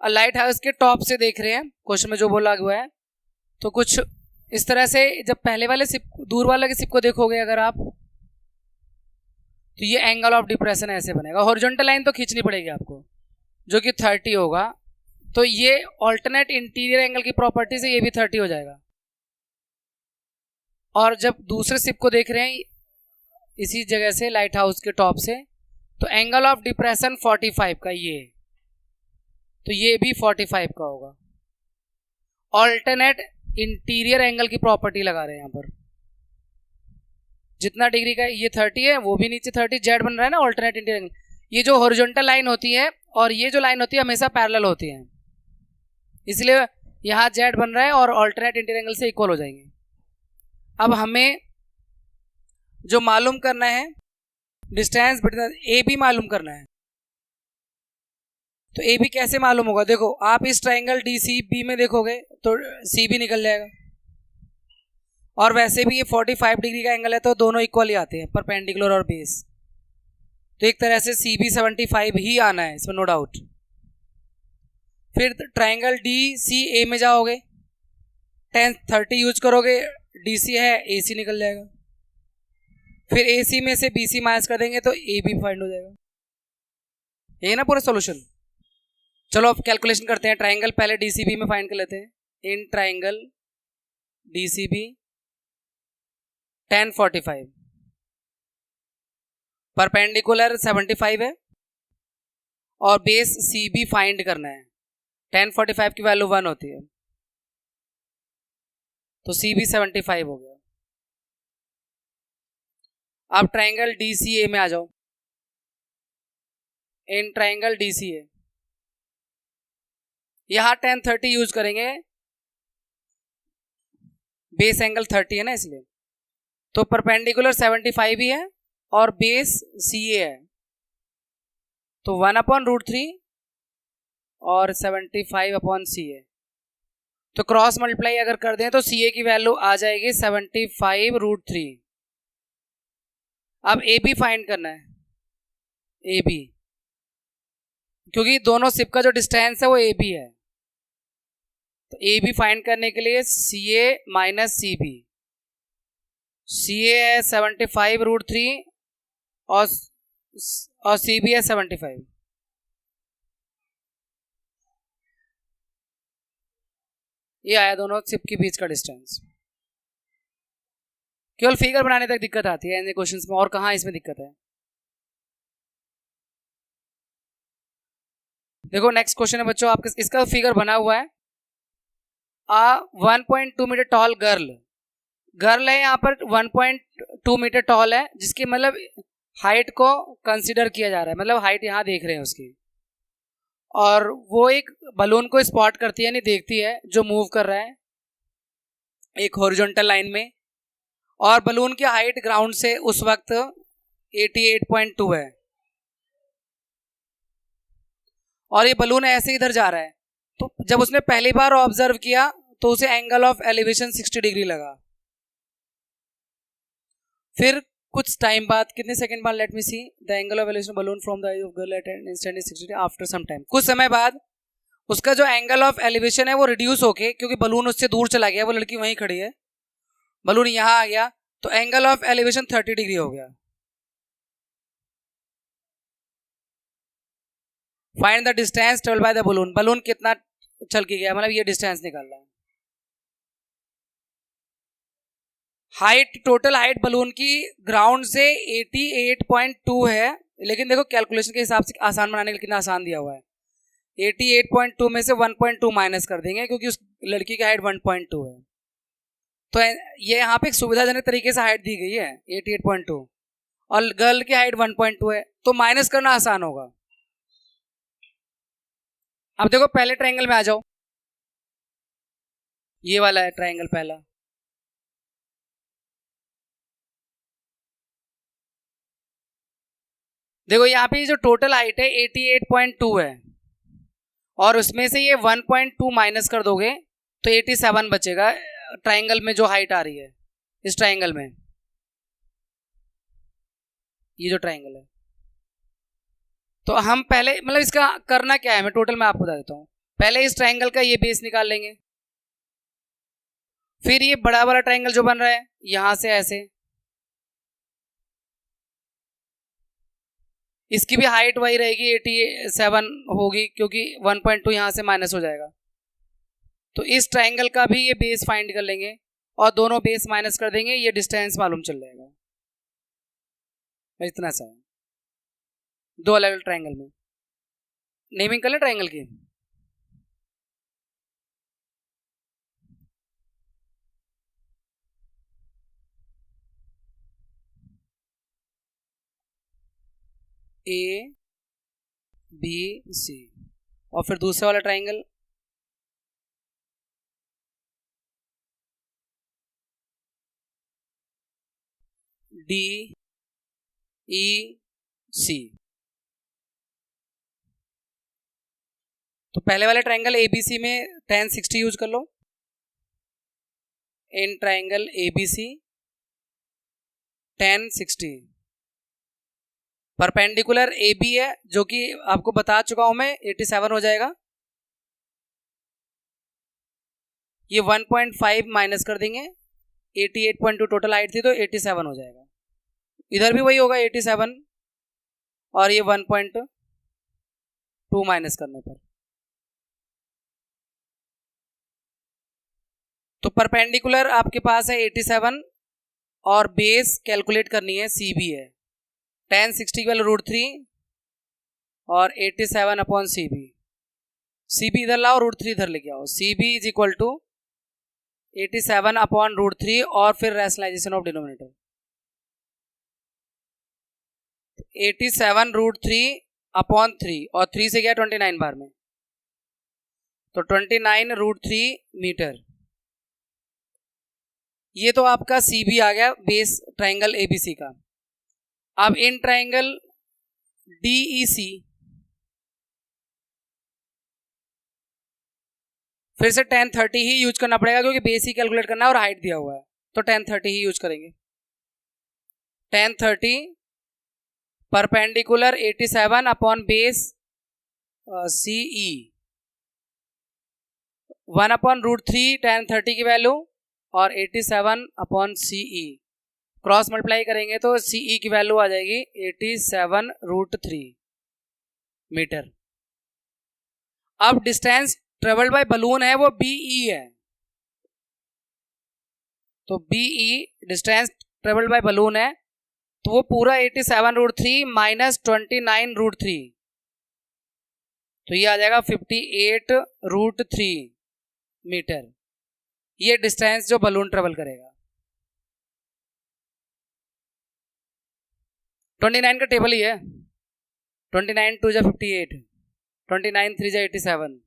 और लाइट हाउस के टॉप से देख रहे हैं, क्वेश्चन में जो बोला हुआ है। तो कुछ इस तरह से, जब पहले वाले शिप, दूर वाले के शिप को देखोगे अगर आप, तो ये एंगल ऑफ डिप्रेशन ऐसे बनेगा। हॉरिजॉन्टल लाइन तो खींचनी पड़ेगी आपको जो कि 30 होगा, तो ये ऑल्टरनेट इंटीरियर एंगल की प्रॉपर्टी से ये भी 30 हो जाएगा। और जब दूसरे शिप को देख रहे हैं इसी जगह से, लाइट हाउस के टॉप से, तो एंगल ऑफ डिप्रेशन 45 का ये, तो ये भी 45 का होगा। ऑल्टरनेट इंटीरियर एंगल की प्रॉपर्टी लगा रहे हैं यहाँ पर, जितना डिग्री का ये 30 है वो भी नीचे 30 जेड बन रहा है ना, ऑल्टरनेट इंटीरियर एंगल। ये जो हॉरिजॉन्टल लाइन होती है और ये जो लाइन होती है हमेशा पैरेलल होती है, इसलिए यहाँ जेड बन रहा है और ऑल्टरनेट इंटीरियर एंगल से इक्वल हो जाएंगे। अब हमें जो मालूम करना है डिस्टेंस बिटवीन ए बी मालूम करना है। तो ए बी कैसे मालूम होगा, देखो आप इस ट्राइंगल डी सी बी में देखोगे तो सी भी निकल जाएगा, और वैसे भी ये 45 डिग्री का एंगल है तो दोनों इक्वल ही आते हैं, परपेंडिकुलर और बेस, तो एक तरह से सी भी 75 ही आना है, इसमें नो डाउट। फिर ट्राइंगल डी सी ए में जाओगे, 1030 यूज करोगे, DC है, AC निकल जाएगा। फिर AC में से BC माइनस कर देंगे तो AB फाइंड हो जाएगा। ये ना पूरा सॉल्यूशन। चलो अब कैलकुलेशन करते हैं। ट्राइंगल पहले DCB में फाइंड कर लेते हैं। इन ट्राइंगल DCB 1045, परपेंडिकुलर 75 है और बेस CB फाइंड करना है। 1045 की वैल्यू 1 होती है तो CB 75 हो गया। अब ट्राइंगल DCA में आ जाओ। इन ट्राइंगल DCA यहां 1030 यूज करेंगे, बेस एंगल 30 है ना इसलिए। तो परपेंडिकुलर 75 ही है और बेस CA है, तो 1/√3 और 75/CA। तो क्रॉस मल्टीप्लाई अगर कर दें तो CA की वैल्यू आ जाएगी 75√3। अब AB फाइंड करना है। AB क्योंकि दोनों सिप का जो डिस्टेंस है वो AB है, तो AB फाइंड करने के लिए CA माइनस CB। CA है 75√3 और CB है 75। ये आया दोनों सिप के बीच का डिस्टेंस। केवल फिगर बनाने तक दिक्कत आती है इन क्वेश्चंस में, और कहाँ इसमें दिक्कत है। देखो नेक्स्ट क्वेश्चन है बच्चों आपके, इसका फिगर बना हुआ है। 1.2 मीटर टॉल गर्ल है, यहाँ पर 1.2 मीटर टॉल है, जिसकी मतलब हाइट को कंसीडर किया जा रहा है, मतलब हाइट यहाँ देख रहे हैं उसकी। और वो एक बलून को स्पॉट करती है, नहीं देखती है, जो मूव कर रहा है एक हॉरिजॉन्टल लाइन में, और बलून की हाइट ग्राउंड से उस वक्त 88.2 है, और ये बलून ऐसे इधर जा रहा है। तो जब उसने पहली बार ऑब्जर्व किया तो उसे एंगल ऑफ एलिवेशन 60 डिग्री लगा। फिर कुछ टाइम बाद, कितने सेकंड बाद, let me see, the angle of elevation balloon from the eye of girl at an instant is 60 degree after some time. कुछ समय बाद उसका जो एंगल ऑफ एलिवेशन है वो रिड्यूस होके, क्योंकि बलून उससे दूर चला गया, वो लड़की वहीं खड़ी है, बलून यहाँ आ गया, तो एंगल ऑफ एलिवेशन 30 डिग्री हो गया। Find the distance travelled by the balloon. Balloon कितना चल के गया, मतलब ये डिस्टेंस निकाल रहा है। हाइट, टोटल हाइट बलून की ग्राउंड से 88.2 है, लेकिन देखो कैलकुलेशन के हिसाब से आसान बनाने के लिए कितना आसान दिया हुआ है। 88.2 में से 1.2 माइनस कर देंगे, क्योंकि उस लड़की की हाइट 1.2 है, तो ये यहाँ पे एक सुविधाजनक तरीके से हाइट दी गई है 88.2, और गर्ल की हाइट 1.2 है, तो माइनस करना आसान होगा। अब देखो पहले ट्रायंगल में आ जाओ, ये वाला है ट्रायंगल पहला। देखो यहाँ पे जो टोटल हाइट है 88.2 है, और उसमें से ये 1.2 माइनस कर दोगे तो 87 बचेगा ट्रायंगल में जो हाइट आ रही है। इस ट्रायंगल में, ये जो ट्रायंगल है, तो हम पहले, मतलब इसका करना क्या है, मैं टोटल में आपको बता देता हूँ। पहले इस ट्रायंगल का ये बेस निकाल लेंगे, फिर ये बड़ा वाला ट्रायंगल जो बन रहा है यहां से ऐसे, इसकी भी हाइट वही रहेगी 87 होगी, क्योंकि 1.2 यहां से माइनस हो जाएगा। तो इस ट्रायंगल का भी ये बेस फाइंड कर लेंगे और दोनों बेस माइनस कर देंगे, ये डिस्टेंस मालूम चल जाएगा। इतना सा दो अलग अलग ट्रायंगल में नेमिंग कर ले ट्रायंगल की। A B C, और फिर दूसरा वाला ट्रायंगल D E C। तो पहले वाले ट्रायंगल ABC में tan 60 यूज कर लो। In triangle ABC tan 60, perpendicular AB है, जो कि आपको बता चुका हूं मैं, 87 हो जाएगा। ये 1.5 माइनस कर देंगे, 88.2 टोटल हाइट थी तो 87 हो जाएगा। इधर भी वही होगा 87 और ये 1.2 माइनस करने पर। तो परपेंडिकुलर आपके पास है 87 और बेस कैलकुलेट करनी है CB है, tan 60 की वैल्यू √3 और 87 अपॉन CB। CB इधर लाओ, √3 इधर लेके आओ। CB is equal to 87 upon √3 और फिर रैशनलाइजेशन ऑफ डिनोमिनेटर। 87 √3 अपॉन 3 और 3 से गया 29 बार में, तो 29 √3 मीटर। ये तो आपका CB आ गया बेस ट्राइंगल ABC का। अब इन ट्राइंगल DEC फिर से tan 30 ही यूज करना पड़ेगा क्योंकि बेस ही कैलकुलेट करना है और हाइट दिया हुआ है, तो tan 30 ही यूज करेंगे। tan 30 perpendicular 87 upon base CE 1 upon √3 tan 30 की वैल्यू और 87 अपॉन CE क्रॉस मल्टीप्लाई करेंगे तो CE की वैल्यू आ जाएगी 87 √3 मीटर। अब डिस्टेंस ट्रेवल्ड बाय बलून है वो BE है, तो BE distance travelled by balloon है, तो वो पूरा 87 √3 माइनस 29 √3, तो ये आ जाएगा 58 √3 मीटर। ये डिस्टेंस जो बलून ट्रेवल करेगा। 29 का टेबल ही है, 29 2 जा 58, 29 3 जा 87।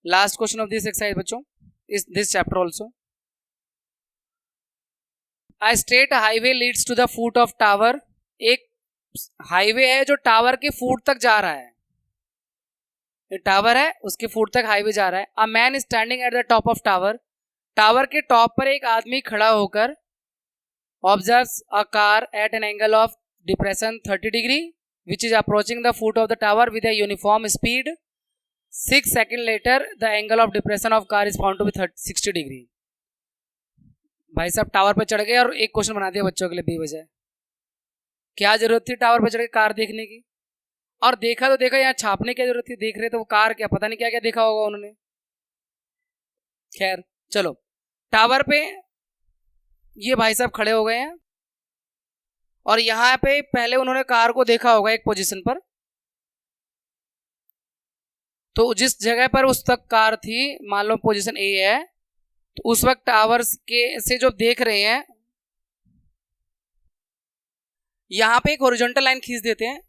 Last question of this exercise बच्चों, इस this chapter also. A straight highway leads to the foot of tower. एक हाईवे है जो टावर के फुट तक जा रहा है, टावर है उसके फुट तक हाईवे जा रहा है। A man standing at the top of tower. Tower के टॉप पर एक आदमी खड़ा होकर observes a car at an angle of depression 30 degree which is approaching the foot of the tower with a uniform speed. 6 second later the angle of depression of car is found to be 60 degree. भाई साहब टावर पर चढ़ गए और एक क्वेश्चन बना दिया बच्चों के लिए बेवजह। क्या जरूरत थी टावर पर चढ़ के कार देखने की? और देखा तो देखा, यहाँ छापने की जरूरत थी, देख रहे तो वो कार क्या पता नहीं क्या क्या देखा होगा उन्होंने। खैर चलो, टावर पे ये भाई साहब खड़े हो गए हैं और यहाँ पे पहले उन्होंने कार को देखा होगा एक पोजीशन पर, तो जिस जगह पर उस तक कार थी मान लो पोजीशन A है, तो उस वक्त टावर्स के से जो देख रहे हैं यहाँ पे एक हॉरिजॉन्टल लाइन खींच देते हैं।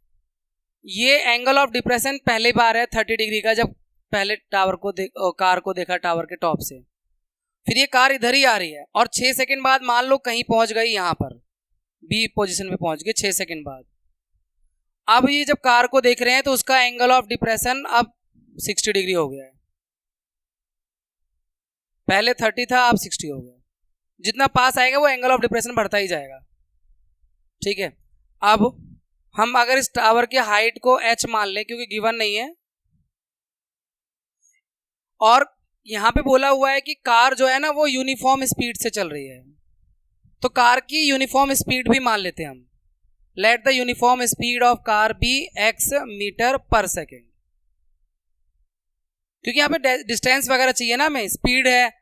ये एंगल ऑफ डिप्रेशन पहली बार है 30 डिग्री का, जब पहले टावर को कार को देखा टावर के टॉप से। फिर ये कार इधर ही आ रही है और 6 सेकंड बाद मान लो कहीं पहुंच गई, यहाँ पर B पोजीशन पे पहुंच गई 6 सेकंड बाद। अब ये जब कार को देख रहे हैं तो उसका एंगल ऑफ डिप्रेशन अब 60 डिग्री हो गया है, पहले 30 था अब 60 हो गया। जितना पास आएगा वो एंगल ऑफ डिप्रेशन बढ़ता ही जाएगा, ठीक है। अब हम अगर इस टावर की हाइट को h मान लें क्योंकि गिवन नहीं है, और यहाँ पे बोला हुआ है कि कार जो है ना वो यूनिफॉर्म स्पीड से चल रही है, तो कार की यूनिफॉर्म स्पीड भी मान लेते हैं हम। Let the uniform speed of car be x metre per second, क्योंकि यहाँ पे डिस्टेंस वगैरह चाहिए ना, हमें स्पीड है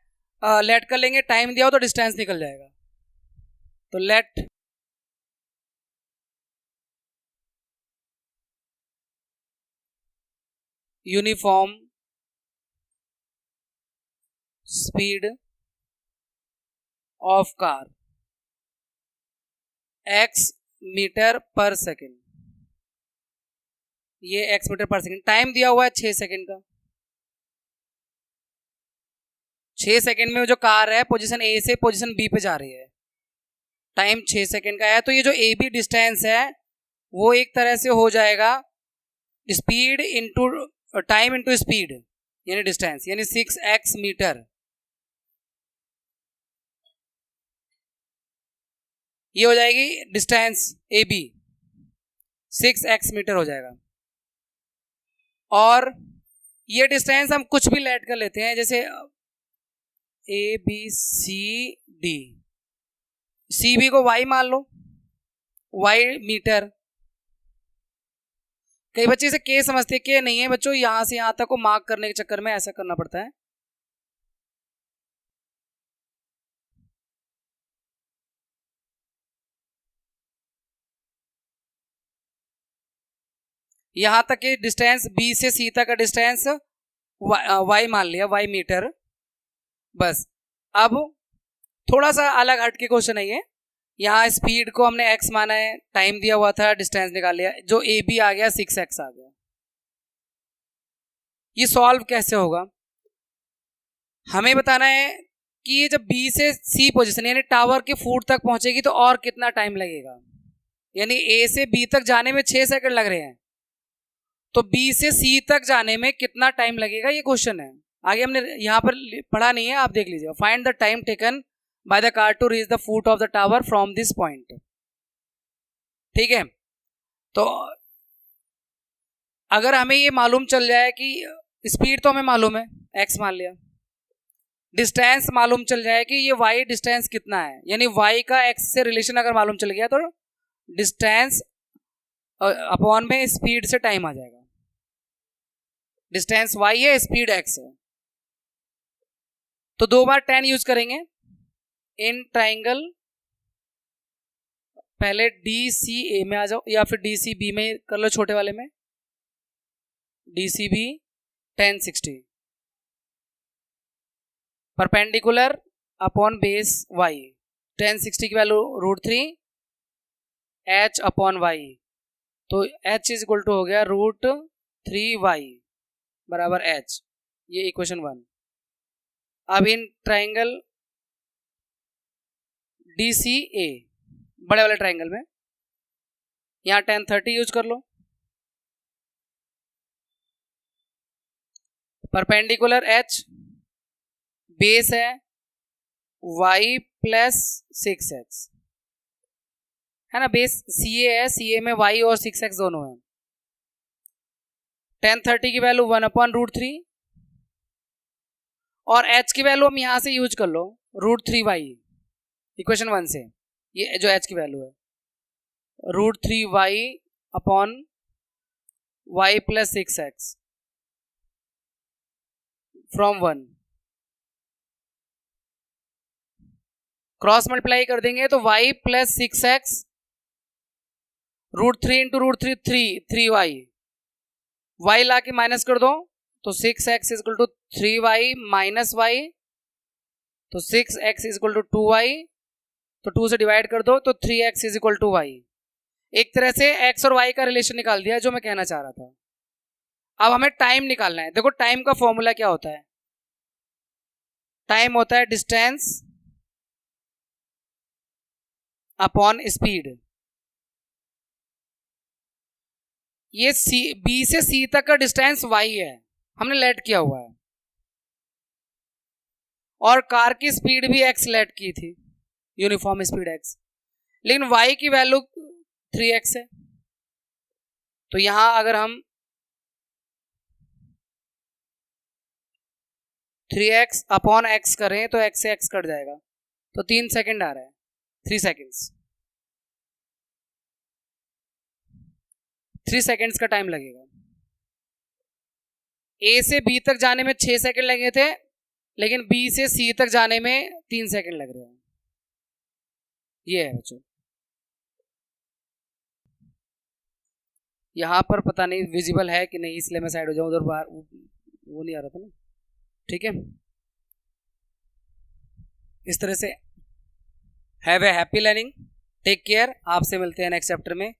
लेट कर लेंगे, टाइम दिया हो तो डिस्टेंस निकल जाएगा। तो let uniform speed of car x metre per second, ये x metre per second, time दिया हुआ है 6 सेकेंड का। 6 सेकेंड में जो कार है पोजीशन A से पोजीशन B पे जा रही है, टाइम 6 सेकेंड का है, तो ये जो AB डिस्टेंस है वो एक तरह से हो जाएगा speed into time into speed, यानी डिस्टेंस, यानी 6x मीटर। ये हो जाएगी डिस्टेंस AB 6x मीटर हो जाएगा। और ये डिस्टेंस हम कुछ भी लेट कर लेते हैं, जैसे A B C D, C B को वाई मान लो, वाई मीटर। कई बच्चे इसे के समझते हैं, के नहीं है बच्चों, यहां से यहां तक को मार्क करने के चक्कर में ऐसा करना पड़ता है। यहां तक की डिस्टेंस बी से सी तक का डिस्टेंस वाई मान लिया, वाई मीटर। बस अब थोड़ा सा अलग हट के क्वेश्चन है ये। यहाँ स्पीड को हमने x माना है, टाइम दिया हुआ था, डिस्टेंस निकाल लिया, जो ए बी आ गया 6x आ गया। ये सॉल्व कैसे होगा, हमें बताना है कि ये जब बी से सी पोजीशन यानी टावर के फुट तक पहुंचेगी तो और कितना टाइम लगेगा। यानी ए से बी तक जाने में 6 सेकंड लग रहे हैं, तो बी से सी तक जाने में कितना टाइम लगेगा, ये क्वेश्चन है। आगे हमने यहाँ पर पढ़ा नहीं है, आप देख लीजिए। Find the time taken by the car to reach the foot of the tower from this point. ठीक है, तो अगर हमें ये मालूम चल जाए कि स्पीड तो हमें मालूम है, x मान लिया, डिस्टेंस मालूम चल जाए कि ये y डिस्टेंस कितना है, यानी y का x से रिलेशन अगर मालूम चल गया तो डिस्टेंस अपॉन में स्पीड से टाइम आ जाएगा। डिस्टेंस y है, स्पीड x है, तो 2 बार 10 यूज करेंगे इन ट्राइंगल। पहले डी सी ए में आ जाओ या फिर डी सी बी में कर लो, छोटे वाले में D C B 1060 perpendicular upon base y। 1060 की वैल्यू √3 h अपॉन y, तो h इज इक्वल टू हो गया √3y बराबर h। ये इक्वेशन 1। अब इन ट्राइंगल डी सी ए बड़े वाले ट्राइंगल में यहां 1030 यूज कर लो, परपेंडिकुलर h, बेस है y प्लस 6x है ना, बेस सी ए है, सी ए में y और 6x दोनों है। 1030 की वैल्यू 1/√3 और h की वैल्यू हम यहां से यूज कर लो √3y इक्वेशन 1 से। ये जो h की वैल्यू है √3y upon y plus 6x from 1, cross multiply कर देंगे तो y plus 6x √3 into √3 3y, y ला के माइनस कर दो तो 6x is equal to 3y minus y, तो 6x is equal to 2y, तो 2 से डिवाइड कर दो तो 3x is equal to y। एक तरह से x और y का रिलेशन निकाल दिया जो मैं कहना चाह रहा था। अब हमें टाइम निकालना है। देखो टाइम का फॉर्मूला क्या होता है, टाइम होता है डिस्टेंस अपॉन स्पीड। ये बी से सी तक का डिस्टेंस y है, हमने लेट किया हुआ है, और कार की स्पीड भी x लेट की थी, यूनिफॉर्म स्पीड x, लेकिन y की वैल्यू 3x है। तो यहां अगर हम 3x अपॉन x करें तो x से x कट जाएगा, तो 3 सेकंड आ रहा है, 3 सेकंड्स, 3 सेकंड्स का टाइम लगेगा। A से B तक जाने में 6 सेकंड लगे थे, लेकिन B से C तक जाने में 3 सेकंड लग रहे हैं। ये है बच्चों, यहां पर पता नहीं विजिबल है कि नहीं, इसलिए मैं साइड हो जाऊं, उधर बाहर वो नहीं आ रहा था ना। ठीक है, इस तरह से have a happy learning, take care. आपसे मिलते हैं नेक्स्ट चैप्टर में।